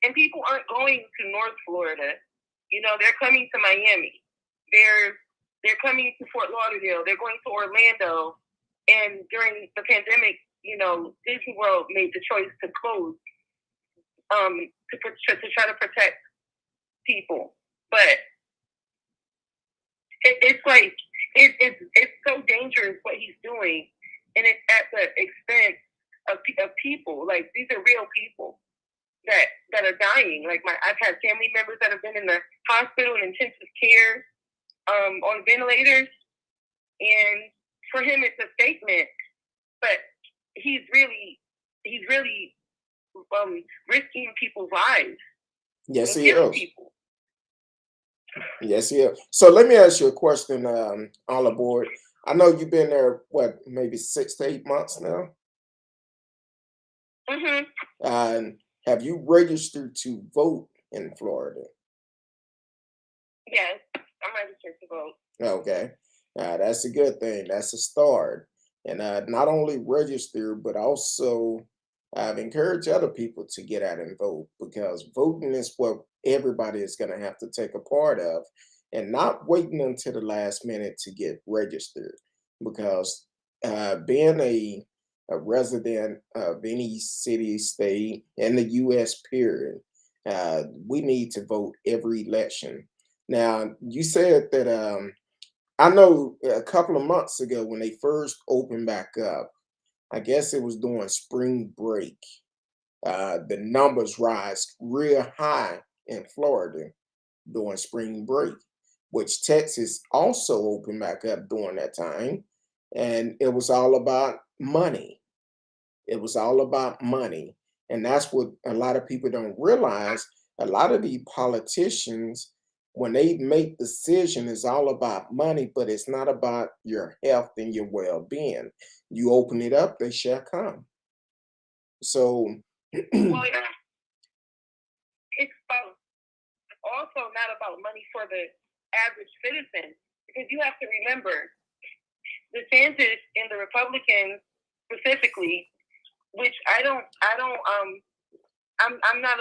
And people aren't going to North Florida. You know, they're coming to Miami. They're coming to Fort Lauderdale. They're going to Orlando. And during the pandemic, you know, Disney World made the choice to close to try to protect people. But it's like it's so dangerous what he's doing, and it's at the expense of people. Like, these are real people that are dying. Like, I've had family members that have been in the hospital in intensive care, on ventilators, and for him it's a statement, but he's really risking people's lives. Yes, he is. People. Yes, he is. So let me ask you a question, all aboard. I know you've been there, what, maybe 6 to 8 months now? Mm-hmm. Have you registered to vote in Florida? Yes, I'm registered to vote. Okay. That's a good thing. That's a start. And not only register, but also I've encouraged other people to get out and vote, because voting is what everybody is going to have to take a part of, and not waiting until the last minute to get registered. Because being a resident of any city, state, in the U.S., period, we need to vote every election. Now, you said that I know a couple of months ago when they first opened back up, I guess it was during spring break, the numbers rise real high in Florida during spring break, which Texas also opened back up during that time. And it was all about money. It was all about money. And that's what a lot of people don't realize. A lot of the politicians, when they make decision, it's all about money, but it's not about your health and your well-being. You open it up, they shall come. So well, it's also not about money for the average citizen, because you have to remember DeSantis and the Republicans specifically, which I'm not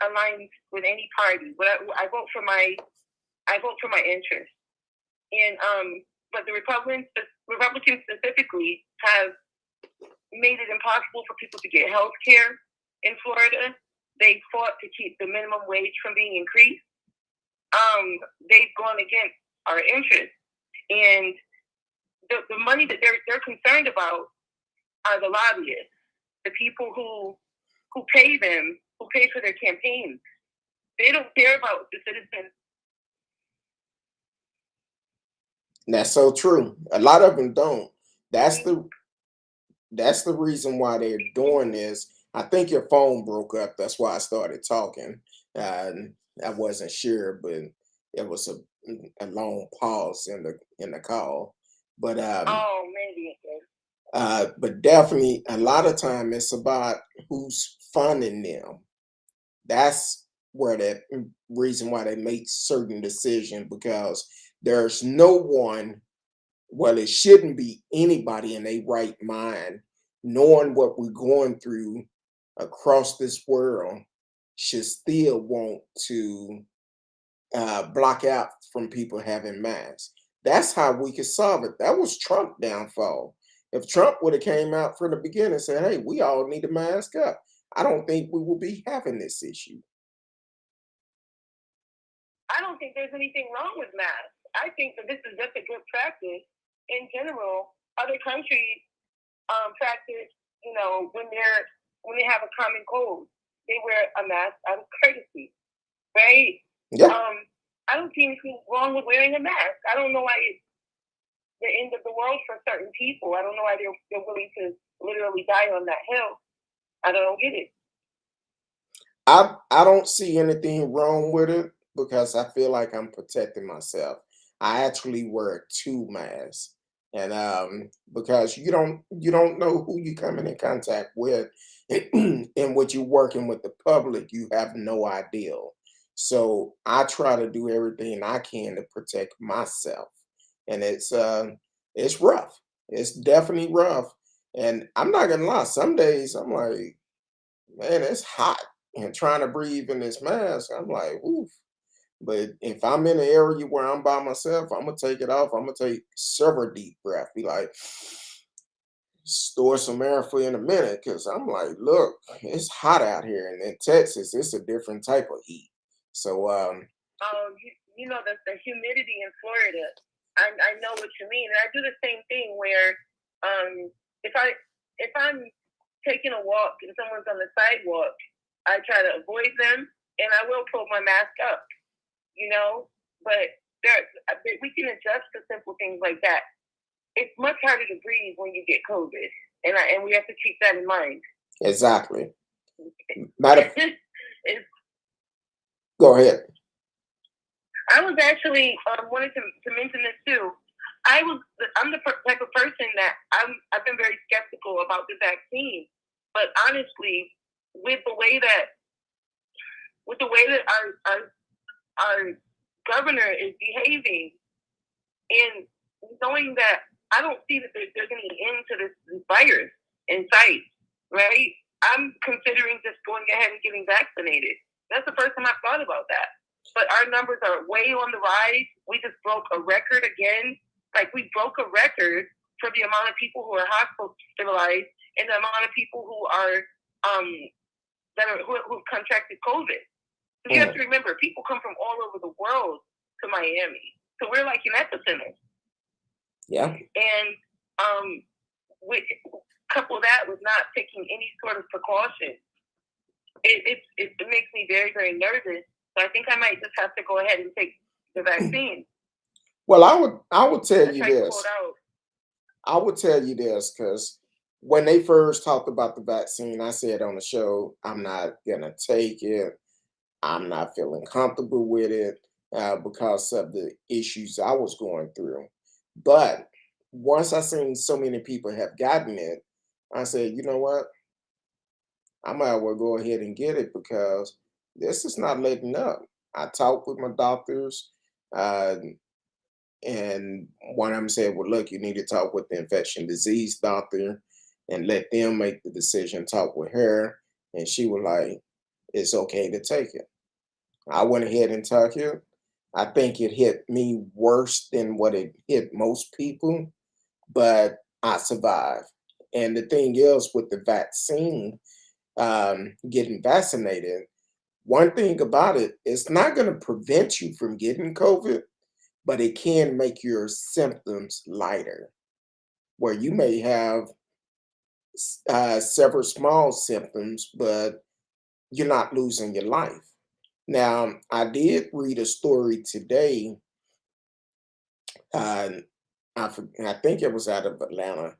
aligned with any party, but I vote for my interests. And but the Republicans specifically have made it impossible for people to get health care in Florida. They fought to keep the minimum wage from being increased. They've gone against our interests, and the money that they're concerned about are the lobbyists, the people who pay them, who pay for their campaigns. They don't care about the citizens. That's so true. A lot of them don't. That's the reason why they're doing this. I think your phone broke up. That's why I started talking. I wasn't sure, but it was a long pause in the call. But oh, maybe. but definitely a lot of time it's about who's funding them. That's where that reason why they make certain decisions, because there's no one, well, it shouldn't be anybody in their right mind, knowing what we're going through across this world, should still want to block out from people having masks. That's how we could solve it. That was Trump's downfall. If Trump would have came out from the beginning and said, hey, we all need to mask up, I don't think we will be having this issue. I don't think there's anything wrong with masks. I think that this is just a good practice in general. Other countries practice, you know, when they have a common cold, they wear a mask out of courtesy. right? Yeah. I don't see anything wrong with wearing a mask. I don't know why it's the end of the world for certain people. I don't know why they're willing to literally die on that hill. I don't get it. I don't see anything wrong with it because I feel like I'm protecting myself. I actually wear two masks, and because you don't know who you're coming in contact with, and what you're working with the public, you have no idea. So I try to do everything I can to protect myself, and it's rough. It's definitely rough, and I'm not gonna lie. Some days I'm like, man, it's hot, and trying to breathe in this mask, I'm like, oof. But if I'm in an area where I'm by myself, I'm gonna take it off. I'm gonna take several deep breaths. Be like, store some air for in a minute, because I'm like, look, it's hot out here, and in Texas, it's a different type of heat. So, You know the humidity in Florida. I know what you mean, and I do the same thing where if I'm taking a walk and someone's on the sidewalk, I try to avoid them, and I will pull my mask up. You know, but we can adjust to simple things like that. It's much harder to breathe when you get COVID, and we have to keep that in mind. exactly. Matter. Go ahead. I was actually wanted to mention this too. I'm the type of person that I've been very skeptical about the vaccine, but honestly, with the way that our governor is behaving, and knowing that I don't see that there's any end to this virus in sight, right? I'm considering just going ahead and getting vaccinated. That's the first time I've thought about that. But our numbers are way on the rise. We just broke a record again. Like, we broke a record for the amount of people who are hospitalized and the amount of people who who contracted COVID. So you have to remember, people come from all over the world to Miami. So we're like an epicenter. Yeah. And couple that with not taking any sort of precaution, it makes me very, very nervous. So I think I might just have to go ahead and take the vaccine. Well, I would tell you this. I would tell you this because when they first talked about the vaccine, I said on the show, I'm not gonna take it. I'm not feeling comfortable with it because of the issues I was going through. But once I seen so many people have gotten it, I said, you know what? I might as well go ahead and get it because this is not letting up. I talked with my doctors, uh, and one of them said, well, look, you need to talk with the infection disease doctor and let them make the decision. Talk with her. And she was like, it's okay to take it. I went ahead and took it. I think it hit me worse than what it hit most people, but I survived. And the thing is, with the vaccine, getting vaccinated, one thing about it, it's not going to prevent you from getting COVID, but it can make your symptoms lighter, where you may have several small symptoms, but you're not losing your life. Now, I did read a story today. Uh, I think it was out of Atlanta.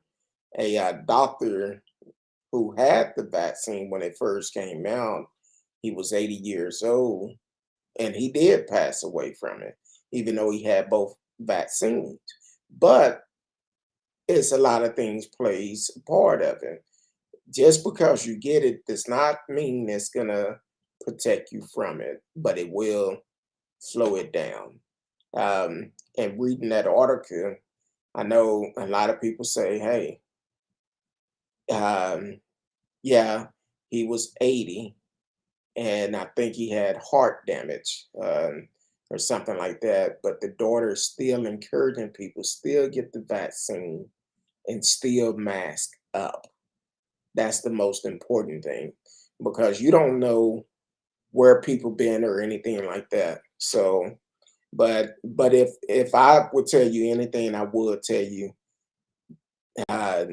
A doctor who had the vaccine when it first came out, he was 80 years old, and he did pass away from it, even though he had both vaccines. But it's a lot of things plays a part of it. Just because you get it does not mean it's gonna protect you from it, but it will slow it down. And reading that article, I know a lot of people say, hey, um, yeah, he was 80, and I think he had heart damage or something like that. But the daughter is still encouraging people, still get the vaccine and still mask up. That's the most important thing because you don't know where people been or anything like that. So, but if I would tell you anything, I would tell you uh,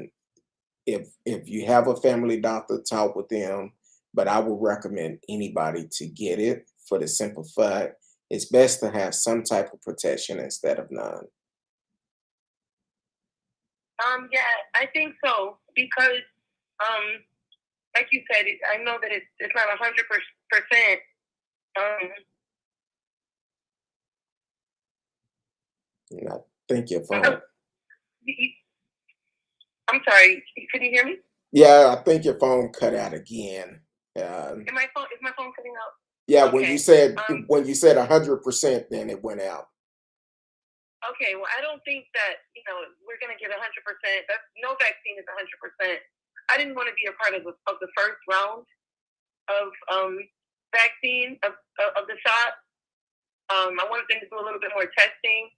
if you have a family doctor, talk with them. But I would recommend anybody to get it for the simple fact it's best to have some type of protection instead of none. Yeah, I think so because, like you said, I know that it's not 100%. I think your phone. I'm sorry. Can you hear me? Yeah, I think your phone cut out again. Is my phone cutting out? Yeah, Okay. when you said 100%, then it went out. Okay, well, I don't think that we're gonna get 100%. That's no vaccine is 100%. I didn't want to be a part of the first round of vaccine of the shot. I wanted them to do a little bit more testing,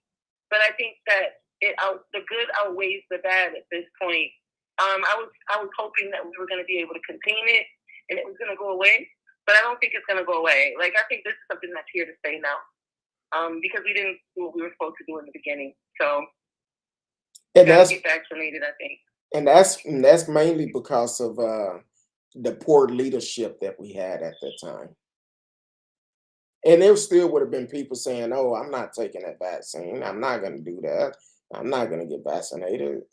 but I think that the good outweighs the bad at this point. I was hoping that we were going to be able to contain it and it was going to go away, but I don't think it's going to go away. Like, I think this is something that's here to stay now, because we didn't do what we were supposed to do in the beginning. So, and that's get vaccinated, I think. And that's mainly because of the poor leadership that we had at that time. And there still would have been people saying, "Oh, I'm not taking that vaccine. I'm not going to do that. I'm not going to get vaccinated,"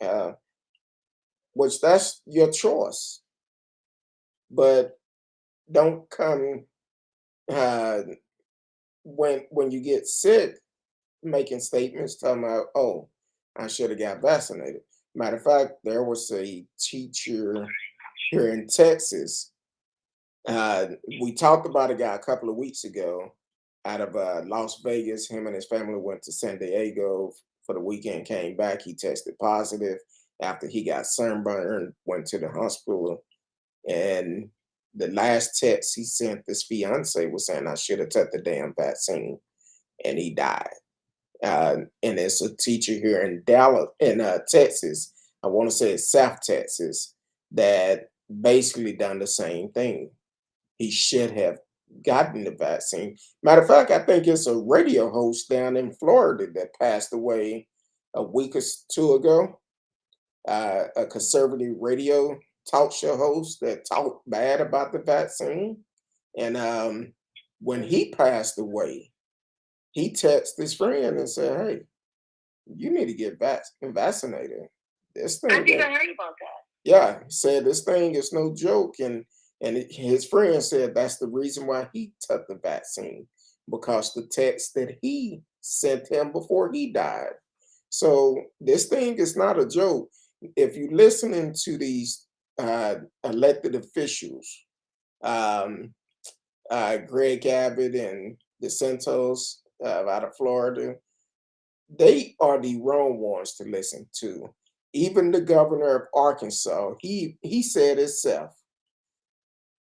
which that's your choice. But don't come when you get sick making statements talking about, "Oh, I should have got vaccinated." Matter of fact, there was a teacher here in Texas. We talked about a guy a couple of weeks ago out of Las Vegas. Him and his family went to San Diego for the weekend, came back. He tested positive after he got sunburned, went to the hospital. And the last text he sent his fiance was saying, "I should have took the damn vaccine." And he died. And it's a teacher here in Dallas, in Texas. I want to say it's South Texas, that basically done the same thing. He should have gotten the vaccine. Matter of fact, I think it's a radio host down in Florida that passed away a week or two ago. A conservative radio talk show host that talked bad about the vaccine. And when he passed away, he texted his friend and said, "Hey, you need to get vaccinated. This thing." I think I heard about that. Yeah, he said this thing is no joke, and his friend said that's the reason why he took the vaccine, because the text that he sent him before he died. So this thing is not a joke. If you're listening to these elected officials, Greg Abbott and DeSantis out of Florida, they are the wrong ones to listen to. Even the governor of Arkansas, he said himself,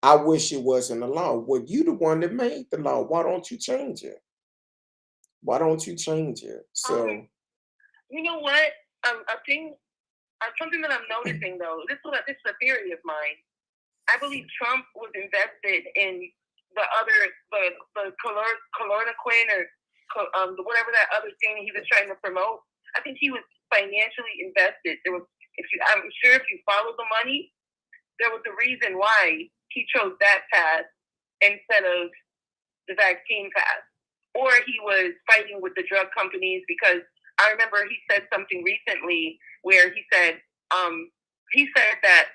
"I wish it wasn't a law." Well, you the one that made the law. Why don't you change it? Why don't you change it? So you know what? A thing, something that I'm noticing though. This is a theory of mine. I believe Trump was invested in the chloroquine or whatever that other thing he was trying to promote. I think he was financially invested. I'm sure if you follow the money, there was a reason why he chose that path instead of the vaccine path. Or he was fighting with the drug companies, because I remember he said something recently where he said that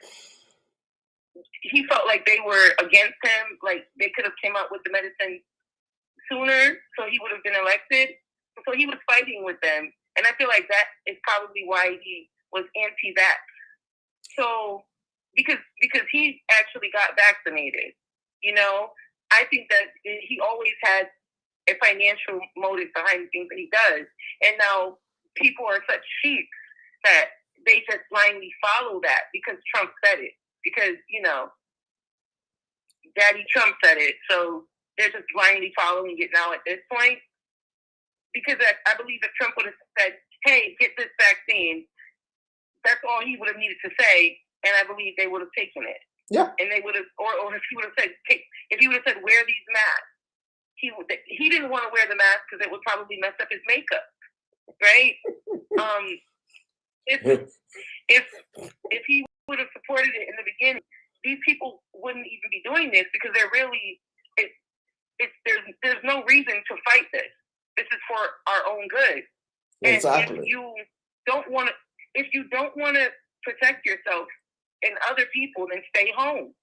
he felt like they were against him, like they could have came out with the medicine sooner, so he would have been elected. So he was fighting with them, and I feel like that is probably why he was anti-vax. So because he actually got vaccinated, I think that he always had a financial motive behind things that he does, and now people are such sheep that they just blindly follow that because Trump said it. Because Daddy Trump said it, so they're just blindly following it now at this point. Because I believe if Trump would have said, "Hey, get this vaccine," that's all he would have needed to say, and I believe they would have taken it. yeah, And they would have, or if he would have said, if he would have said, "Wear these masks," he didn't want to wear the mask because it would probably mess up his makeup, right? If he would have supported it in the beginning, these people wouldn't even be doing this, because they're really there's own good. Exactly. And if you don't want to protect yourself and other people, then stay home.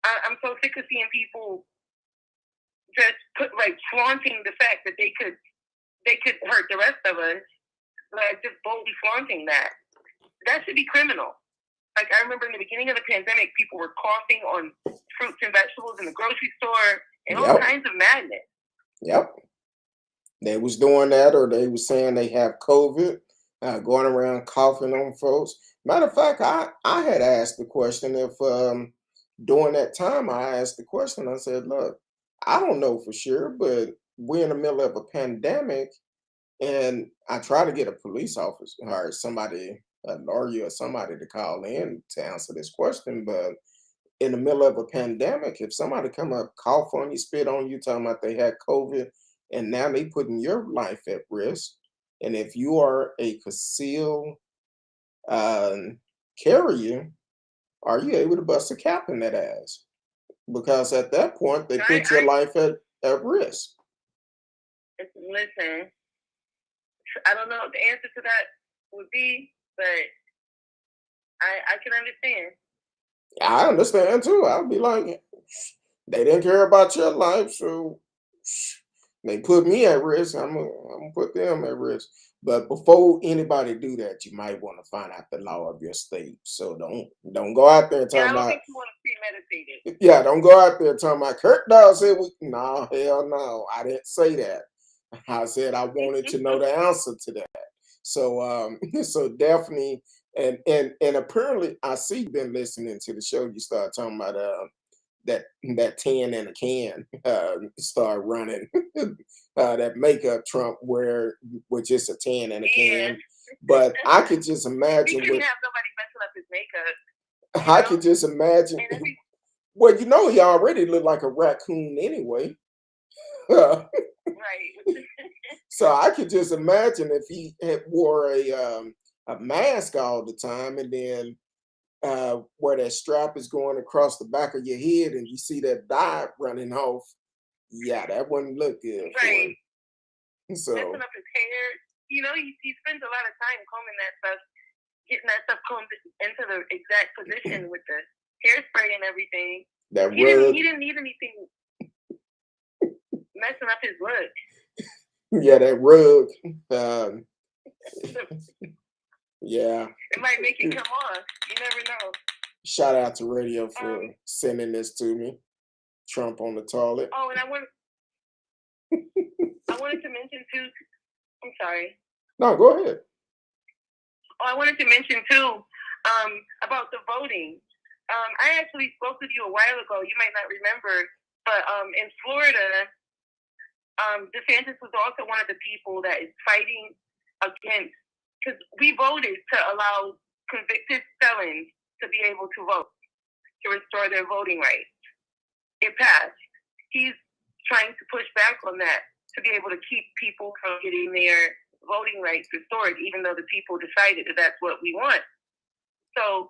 I'm so sick of seeing people just flaunting the fact that they could hurt the rest of us, like just boldly flaunting that. That should be criminal. Like, I remember in the beginning of the pandemic, people were coughing on fruits and vegetables in the grocery store and all kinds of madness. Yep. They was doing that, or they was saying they have COVID, going around coughing on folks. Matter of fact, I had asked the question if during that time I asked the question. I said, look, I don't know for sure, but we're in the middle of a pandemic, and I try to get a police officer or somebody, a lawyer or somebody to call in to answer this question. But in the middle of a pandemic, if somebody come up, cough on you, spit on you, talking about they had COVID, and now they putting your life at risk. And if you are a concealed carrier, are you able to bust a cap in that ass? Because at that point, they put your life at risk. Listen, I don't know what the answer to that would be, but I can understand. I understand too. I'll be like, they didn't care about your life, so they put me at risk. I'm gonna put them at risk. But before anybody do that, you might want to find out the law of your state. So don't go out there and talk I don't about. think you want to premeditate it. Yeah, don't go out there talking about CurtDog said we. No, hell no, I didn't say that. I said I wanted to know the answer to that. So so definitely, and apparently I see you've been listening to the show. You start talking about that 10 in a can start running that makeup Trump wear, which is a 10 in a can. But I could just imagine. He couldn't have nobody messing up his makeup. I could just imagine. Well, you know, he already looked like a raccoon anyway. Right. So I could just imagine if he had wore a mask all the time, and then where that strap is going across the back of your head, and you see that dye running off. Yeah, that wouldn't look good. Right. So messing up his hair. You know, he spends a lot of time combing that stuff, getting that stuff combed into the exact position with the hairspray and everything. He didn't need anything messing up his look. Yeah, that rug. Yeah. It might make it come on. You never know. Shout out to Radio for sending this to me. Trump on the toilet. Oh, and I wanted to mention too. I'm sorry. No, go ahead. Oh, I wanted to mention too about the voting. I actually spoke with you a while ago. You might not remember, but in Florida, DeSantis was also one of the people that is fighting against, because we voted to allow convicted felons to be able to vote, to restore their voting rights. It passed. He's trying to push back on that to be able to keep people from getting their voting rights restored, even though the people decided that that's what we want. So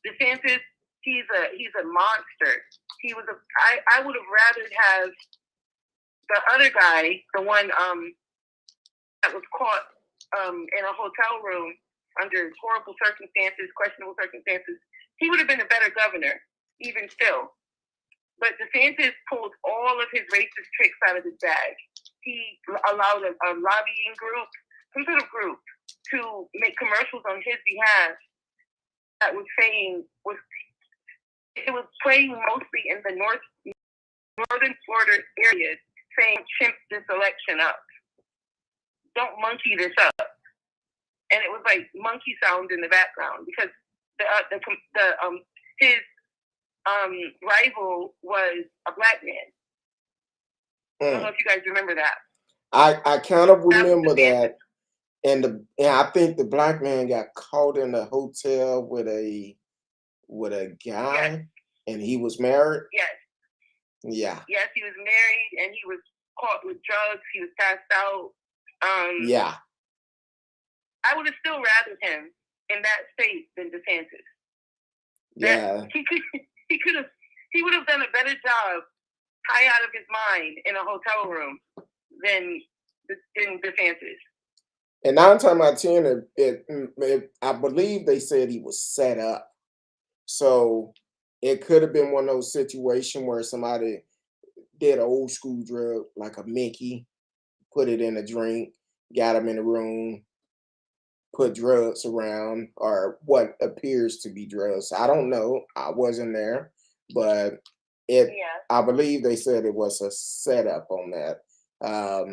DeSantis, he's a monster. He was I would have rather have the other guy, the one that was caught in a hotel room under horrible circumstances, questionable circumstances. He would have been a better governor, even still. But DeSantis pulled all of his racist tricks out of his bag. He allowed a lobbying group, some sort of group, to make commercials on his behalf that was saying, it was playing mostly in the northern Florida areas, saying, chimp this election up. Don't monkey this up. And it was like monkey sound in the background, because his rival was a black man. I don't know if you guys remember that. I kind of remember that. And I think the black man got caught in a hotel with a guy, and he was married. Yes. Yeah. Yes, he was married, and he was caught with drugs. He was passed out. Yeah. I would have still rather him in that state than DeSantis. Yeah. He would have done a better job high out of his mind in a hotel room than than DeSantis. And 9 times out of 10, I believe they said he was set up. So it could have been one of those situations where somebody did an old school drug like a Mickey, put it in a drink, got him in the room, put drugs around, or what appears to be drugs. I don't know. I wasn't there, but it. Yeah. I believe they said it was a setup on that. I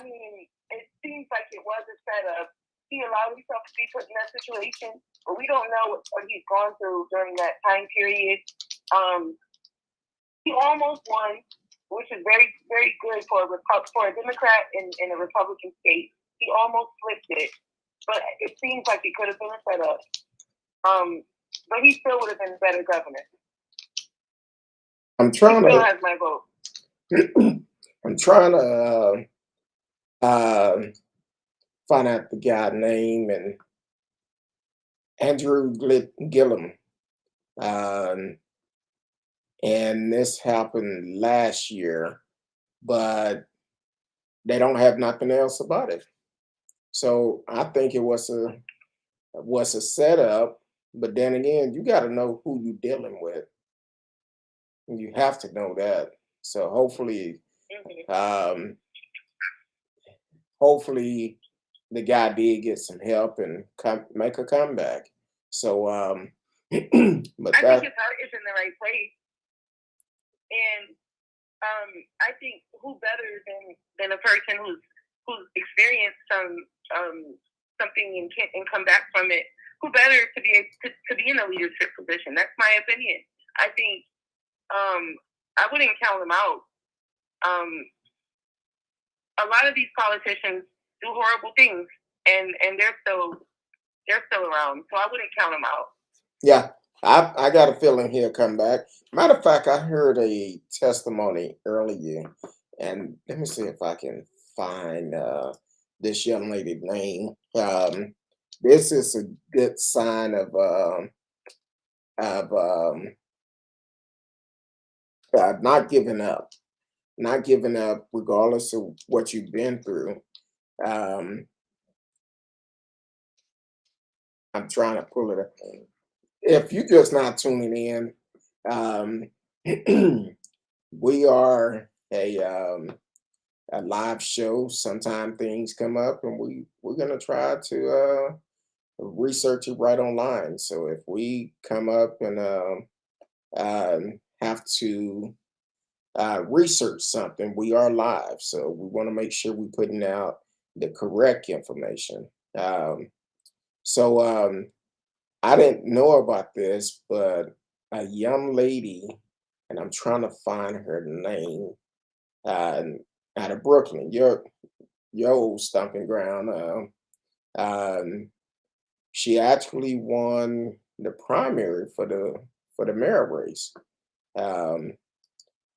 mean, it seems like it was a setup. He allowed himself to be put in that situation, but we don't know what he's gone through during that time period. He almost won, which is very, very good for a Democrat in a Republican state. He almost flipped it, but it seems like it could have been a setup. But he still would have been a better governor. I'm trying he still to. has my vote. I'm trying to find out the guy's name, and Andrew Gillum. And this happened last year, but they don't have nothing else about it. So I think it was a setup. But then again, you got to know who you're dealing with. You have to know that. So hopefully, hopefully the guy did get some help and make a comeback. So, but I think his heart is in the right place, and I think who better than a person who's experienced something and come back from it? Who better to be to be in a leadership position? That's my opinion. I think I wouldn't count him out. A lot of these politicians do horrible things, and they're still around. So I wouldn't count them out. Yeah, I got a feeling he'll come back. Matter of fact, I heard a testimony earlier, and let me see if I can find this young lady's name. This is a good sign of not giving up, regardless of what you've been through. I'm trying to pull it up. If you're just not tuning in, we are a live show. Sometimes things come up, and we're gonna try to research it right online. So if we come up and have to research something, we are live. So we want to make sure we're putting out the correct information. So I didn't know about this, but a young lady, and I'm trying to find her name, out of Brooklyn, your old stomping ground. She actually won the primary for the mayor race.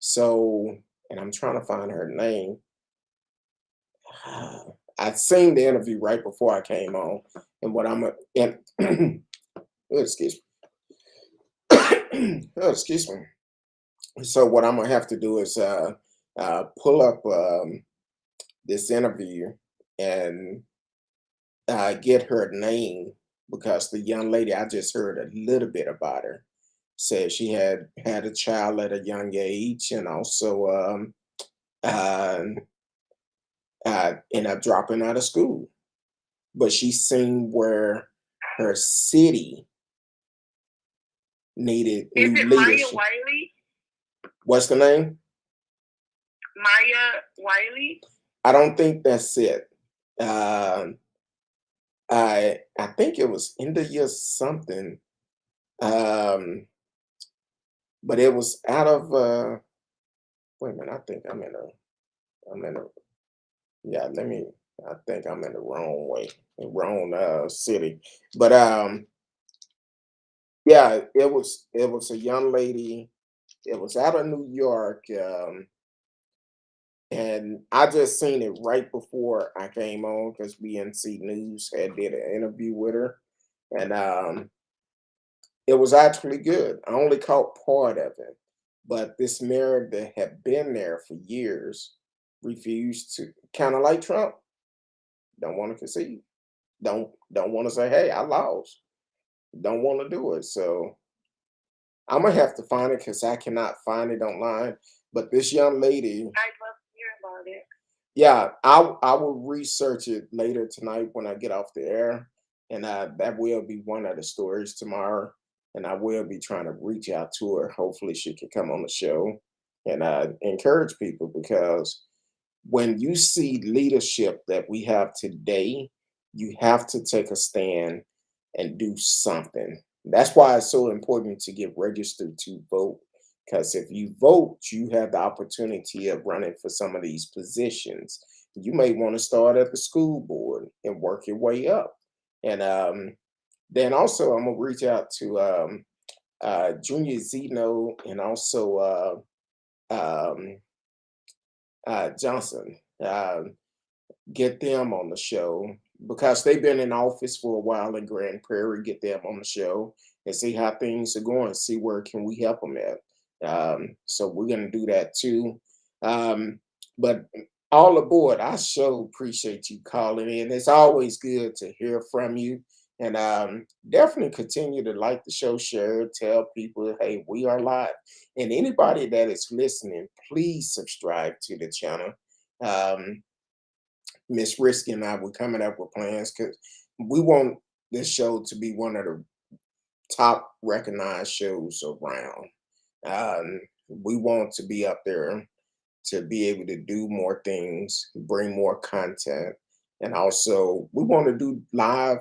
So, and I'm trying to find her name. I'd seen the interview right before I came on, and what I'm and excuse me. Excuse me. So what I'm gonna have to do is pull up this interview and get her name, because the young lady, I just heard a little bit about her. Said she had a child at a young age, and also ended up dropping out of school. But she's seen where her city needed Is new it leadership. Maya Wiley? What's the name? Maya Wiley? I don't think that's it. I think it was India something, but it was out of. Wait a minute, I think I'm in a. Yeah, let me. I think I'm in the wrong way, the wrong city. But yeah, it was a young lady. It was out of New York, and I just seen it right before I came on, because BNC News had did an interview with her, and it was actually good. I only caught part of it, but this mayor that had been there for years, refuse to, kind of like Trump, don't want to concede, don't want to say, hey, I lost, don't want to do it. So I'm gonna have to find it because I cannot find it online. But this young lady, I'd love to hear about it. yeah, I will research it later tonight when I get off the air, and that will be one of the stories tomorrow. And I will be trying to reach out to her. Hopefully, she can come on the show and encourage people, because when you see leadership that we have today, you have to take a stand and do something. That's why it's so important to get registered to vote. Because if you vote, you have the opportunity of running for some of these positions. You may want to start at the school board and work your way up. And then also, I'm gonna reach out to Junior Zeno and also um, Johnson. Get them on the show because they've been in office for a while in Grand Prairie. Get them on the show and see how things are going. See where can we help them at. So we're gonna do that too. But all aboard. I sure appreciate you calling in. It's always good to hear from you. And definitely continue to like the show, share, tell people, hey, we are live. And anybody that is listening, please subscribe to the channel. Um, Miss Risky and I were coming up with plans because we want this show to be one of the top recognized shows around. We want to be up there to be able to do more things, bring more content, and also we want to do live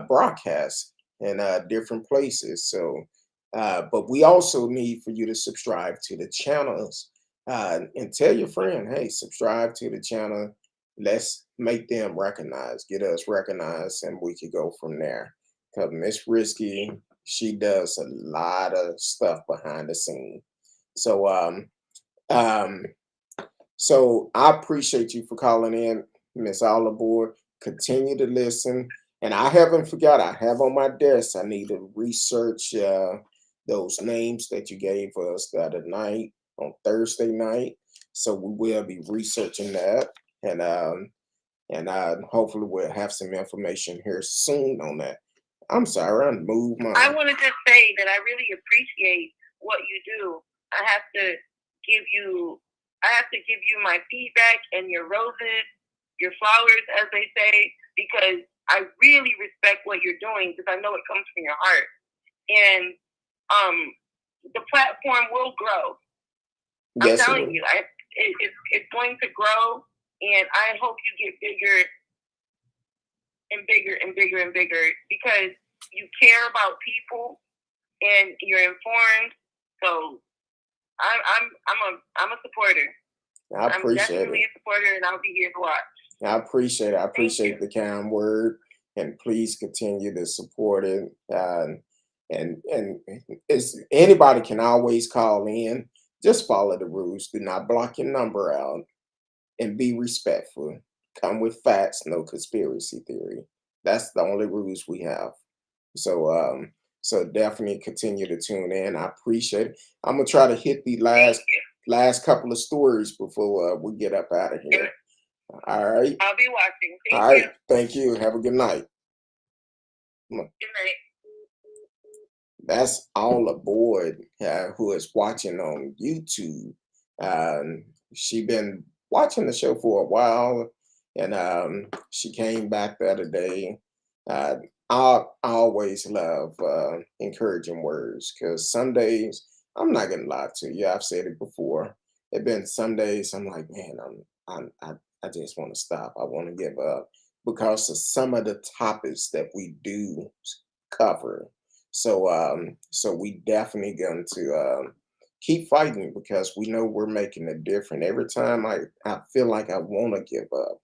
broadcasts in different places. So, but we also need for you to subscribe to the channels and tell your friend, hey, subscribe to the channel. Let's make them recognized, get us recognized, and we could go from there. Because Miss Risky, she does a lot of stuff behind the scene. So, um, so I appreciate you for calling in, Miss All Aboard. Continue to listen. And I haven't forgot, I have on my desk, I need to research those names that you gave us the other night on Thursday night. So we will be researching that. And hopefully we'll have some information here soon on that. I'm sorry, I moved my. I want to just say that I really appreciate what you do. I have to give you my feedback and your roses, your flowers, as they say, because I really respect what you're doing because I know it comes from your heart. And the platform will grow. I'm telling you, it's going to grow, and I hope you get bigger and bigger and bigger and bigger because you care about people and you're informed. So I'm a supporter. I appreciate I'm definitely a supporter, and I'll be here to watch. I appreciate it. I appreciate the kind word, and please continue to support it. And it's anybody can always call in. Just follow the rules. Do not block your number out, and be respectful. Come with facts, no conspiracy theory. That's the only rules we have. So so definitely continue to tune in. I appreciate it. I'm gonna try to hit the last couple of stories before we get up out of here. All right. I'll be watching. All right. Thank you. Have a good night. Good night. That's All Aboard who is watching on YouTube. She been watching the show for a while, and she came back the other day. I always love encouraging words because some days, I'm not gonna lie to you, I've said it before. It been some days I'm like, man, I just want to stop. I want to give up because of some of the topics that we do cover. So we definitely going to keep fighting because we know we're making a difference. Every time I feel like I want to give up,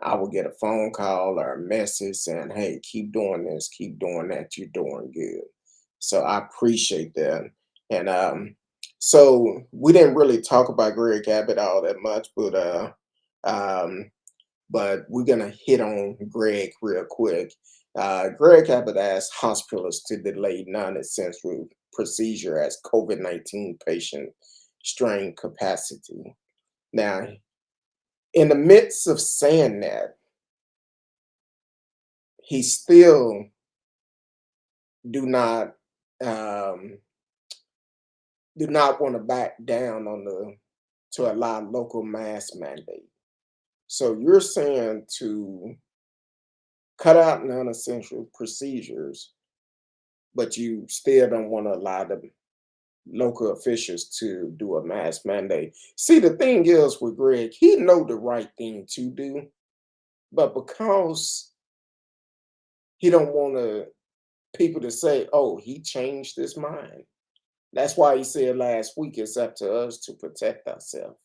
I will get a phone call or a message saying, hey, keep doing this, keep doing that, you're doing good. So I appreciate that. And so we didn't really talk about Greg Abbott all that much, um, but we're gonna hit on Greg real quick. Greg Abbott asked hospitals to delay non-essential procedure as COVID-19 patient strain capacity. Now, in the midst of saying that, he still do not um, want to back down on to allow local mask mandate. So you're saying to cut out non-essential procedures, but you still don't want to allow the local officials to do a mask mandate. See, the thing is with Greg, he know the right thing to do, but because he don't want people to say, "Oh, he changed his mind." That's why he said last week it's up to us to protect ourselves.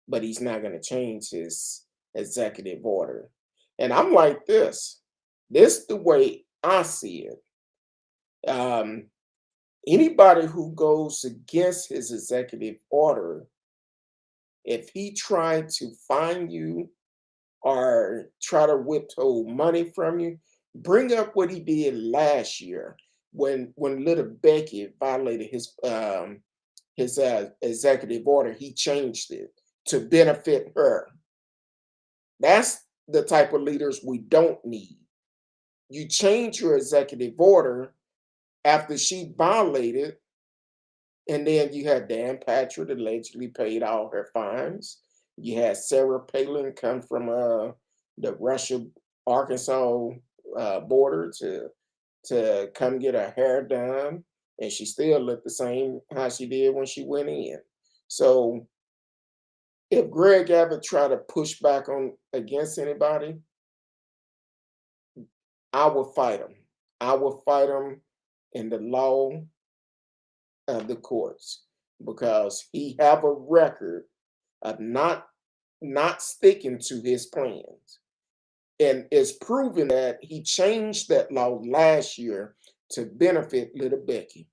But he's not going to change his executive order. And I'm like this. This the way I see it. Anybody who goes against his executive order, if he tried to fine you or try to withhold money from you, bring up what he did last year when little Becky violated his executive order. He changed it to benefit her. That's the type of leaders we don't need. You change your executive order after she violated, and then you had Dan Patrick allegedly paid all her fines. You had Sarah Palin come from the Russia Arkansas border to come get her hair done, and she still looked the same how she did when she went in. So if Greg Abbott tried to push back on against anybody, I will fight him. I will fight him in the law of the courts because he have a record of not sticking to his plans. And it's proven that he changed that law last year to benefit little Becky.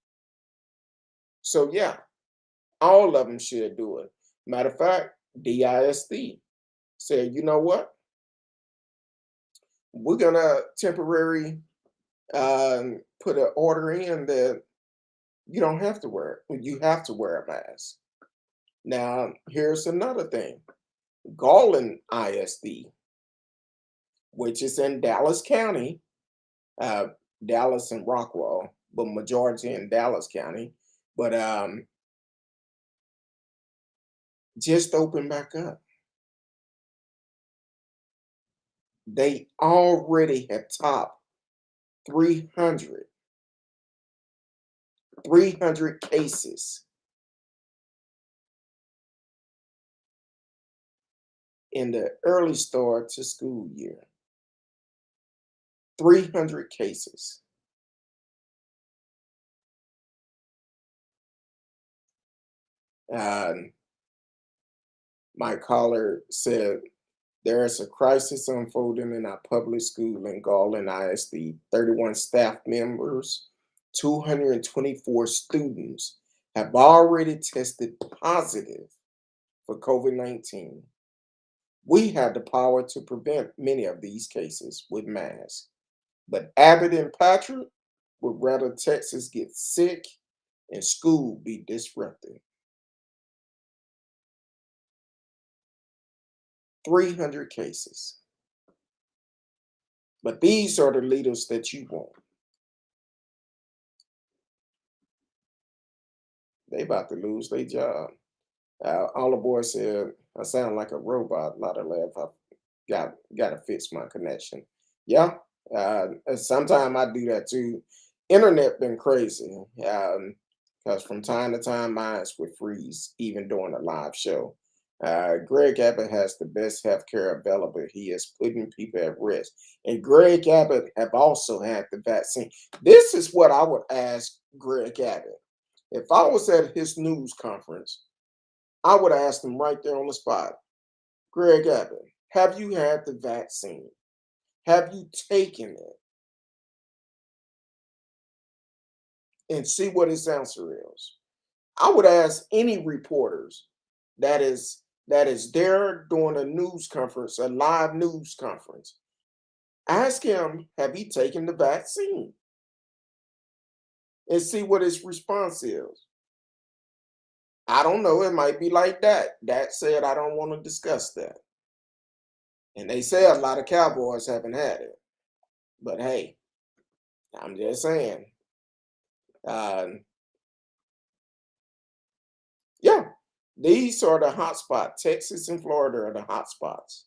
So yeah, all of them should do it. Matter of fact, DISD said, you know what? We're gonna temporary put an order in that you don't have to wear it. You have to wear a mask. Now, here's another thing. Garland ISD, which is in Dallas County, Dallas and Rockwall, but majority in Dallas County, but just opened back up. They already have topped 300 cases in the early start to school year. 300 cases. My caller said there is a crisis unfolding in our public school in Garland ISD. 31 staff members, 224 students have already tested positive for COVID-19. We have the power to prevent many of these cases with masks, but Abbott and Patrick would rather Texas get sick and school be disrupted. 300 cases. But these are the leaders that you want. They about to lose their job. All the boys said, I sound like a robot. A lot of laugh. I got to fix my connection. Yeah, sometimes I do that too. Internet been crazy because from time to time mine would freeze even during a live show. Greg Abbott has the best health care available. He is putting people at risk. And Greg Abbott have also had the vaccine. This is what I would ask Greg Abbott. If I was at his news conference, I would ask him right there on the spot, Greg Abbott, have you had the vaccine? Have you taken it? And see what his answer is. I would ask any reporters that is there during a news conference, a live news conference. Ask him, have he taken the vaccine? And see what his response is. I don't know. It might be like that. That said, I don't want to discuss that. And they say a lot of cowboys haven't had it. But hey, I'm just saying. Yeah, these are the hot spot. Texas and Florida are the hot spots.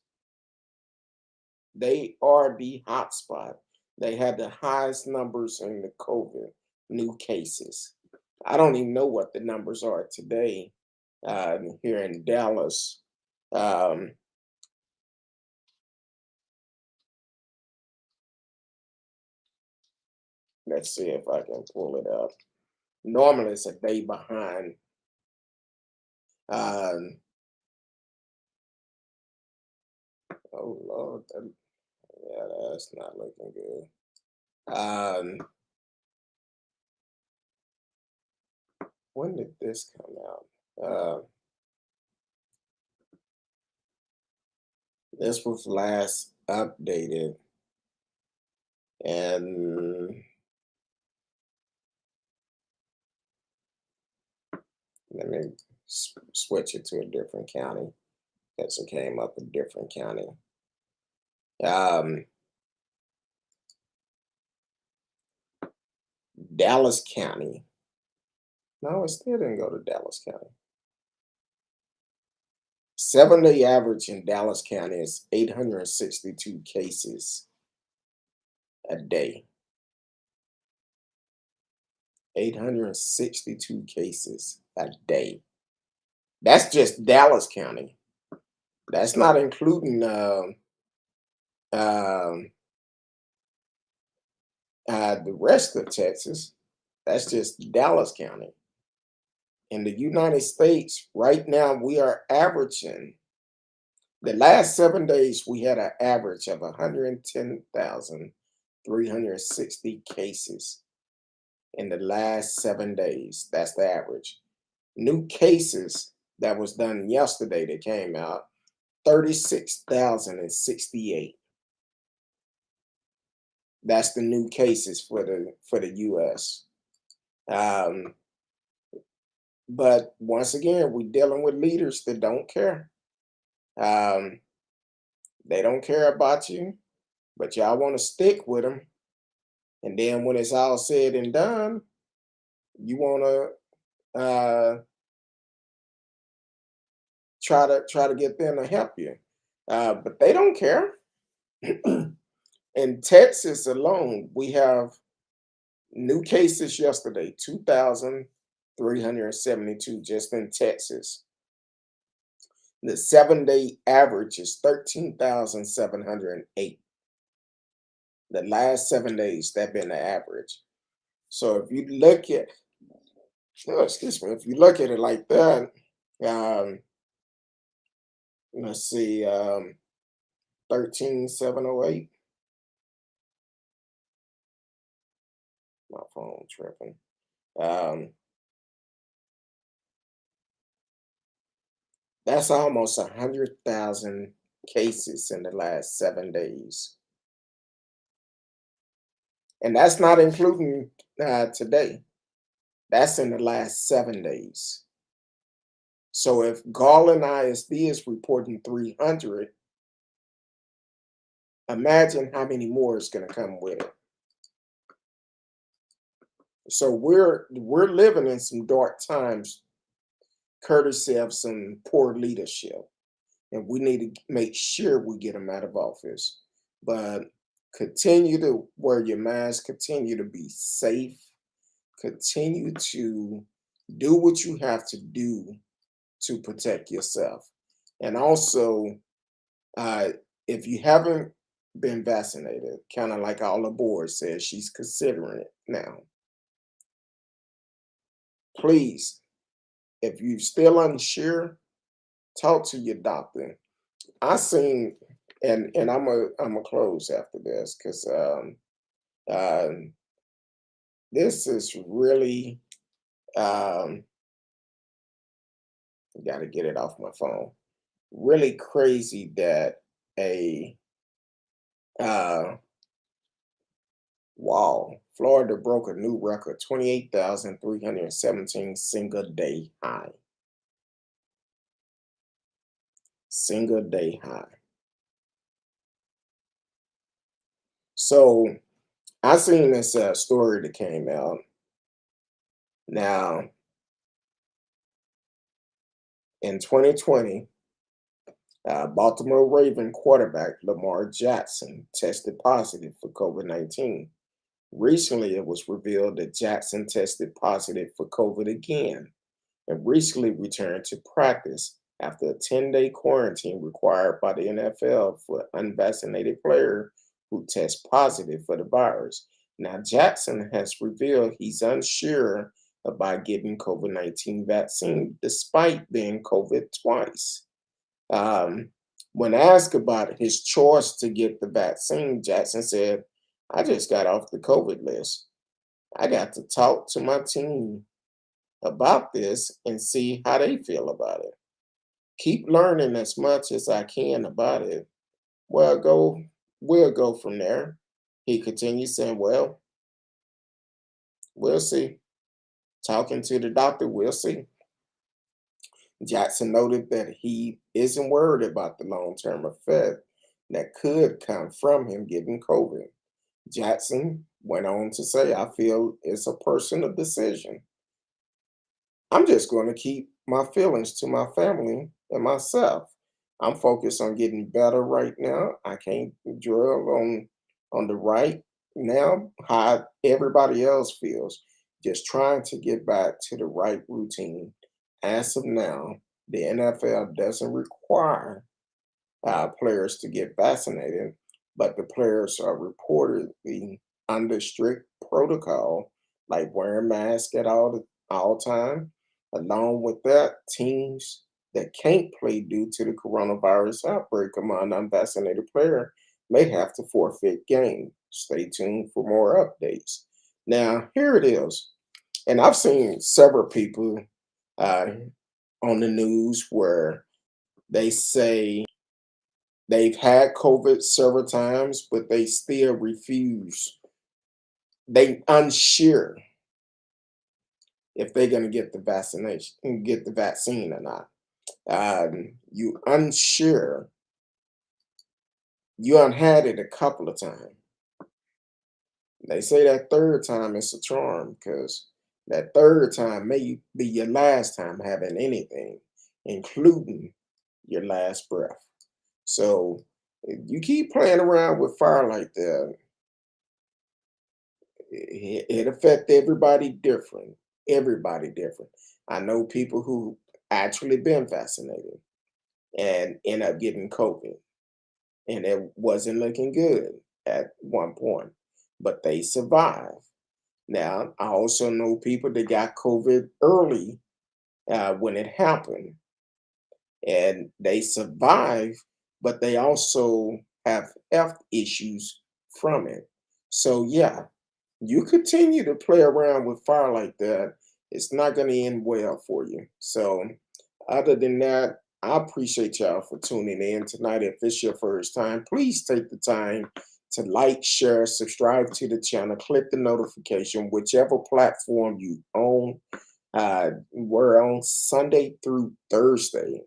They are the hot spot. They had the highest numbers in the COVID new cases. I don't even know what the numbers are today here in Dallas. Um, let's see if I can pull it up. Normally, it's a day behind. Um, oh Lord, yeah, that's not looking good. When did this come out? This was last updated, and let me switch it to a different county because it came up a different county. Dallas County. No, it still didn't go to Dallas County. 7-day average in Dallas County is 862 cases a day. 862 cases a day. That's just Dallas County. That's not including the rest of Texas. That's just Dallas County. In the United States, right now, we are averaging, the last 7 days, we had an average of 110,360 cases in the last 7 days. That's the average. New cases that was done yesterday that came out, 36,068. That's the new cases for the US. But once again, we're dealing with leaders that don't care. They don't care about you, but y'all want to stick with them. And then when it's all said and done, you want to try to get them to help you. But they don't care. In Texas alone, we have new cases yesterday, 2,372 just in Texas. The 7-day average is 13,708. The last 7 days, that's been the average. So if you look at, excuse me, if you look at it like that, let's see, 13,708. My phone tripping. That's almost 100,000 cases in the last 7 days. And that's not including today. That's in the last 7 days. So if Garland ISD is reporting 300, imagine how many more is going to come with it. So we're living in some dark times, courtesy of some poor leadership, and we need to make sure we get them out of office. But continue to wear your mask, continue to be safe, continue to do what you have to do to protect yourself. And also, if you haven't been vaccinated, kind of like all the board says, she's considering it now. Please, if you're still unsure, talk to your doctor. I seen, and I'm a close after this because this is really got to get it off my phone. Really crazy that a wow, Florida broke a new record, 28,317 single day high. single day high. So I seen this story that came out. Now, in 2020, Baltimore Raven quarterback Lamar Jackson tested positive for COVID-19. Recently, it was revealed that Jackson tested positive for COVID again and recently returned to practice after a 10-day quarantine required by the NFL for unvaccinated players who test positive for the virus. Now, Jackson has revealed he's unsure about getting COVID-19 vaccine despite being COVID twice. Um, when asked about his choice to get the vaccine, Jackson said, I just got off the COVID list. I got to talk to my team about this and see how they feel about it. Keep learning as much as I can about it. We'll go from there. He continues saying, well, we'll see. Talking to the doctor, we'll see. Jackson noted that he isn't worried about the long-term effect that could come from him getting COVID. Jackson went on to say, I feel it's a personal decision. I'm just going to keep my feelings to my family and myself. I'm focused on getting better right now. I can't dwell on the right now, how everybody else feels. Just trying to get back to the right routine. As of now, the NFL doesn't require players to get vaccinated, but the players are reportedly under strict protocol, like wearing masks at all time. Along with that, teams that can't play due to the coronavirus outbreak among unvaccinated players may have to forfeit game. Stay tuned for more updates. Now, here it is. And I've seen several people on the news where they say they've had COVID several times, but they still refuse. They unsure if they're going to get the vaccination, get the vaccine or not. You unsure. You unhad it a couple of times. They say that third time is a charm because that third time may be your last time having anything, including your last breath. So if you keep playing around with fire like that, it affect everybody different. Everybody different. I know people who actually been vaccinated and end up getting COVID, and it wasn't looking good at one point, but they survived. Now, I also know people that got COVID early when it happened, and they survived, but they also have health issues from it. So, yeah, you continue to play around with fire like that, it's not going to end well for you. So, other than that, I appreciate y'all for tuning in tonight. If it's your first time, please take the time to like, share, subscribe to the channel, click the notification, whichever platform you own. We're on Sunday through Thursday.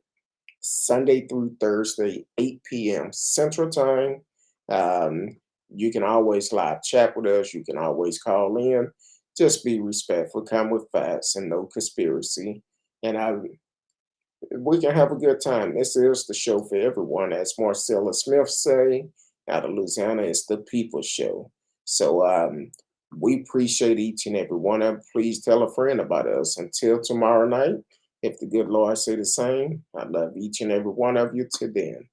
8 p.m. Central Time. You can always live chat with us. You can always call in. Just be respectful, come with facts, and no conspiracy. And we can have a good time. This is the show for everyone. As Marcella Smith say, out of Louisiana, it's the people show. So we appreciate each and every one of them. Please tell a friend about us. Until tomorrow night, if the good Lord say the same, I love each and every one of you. Till then.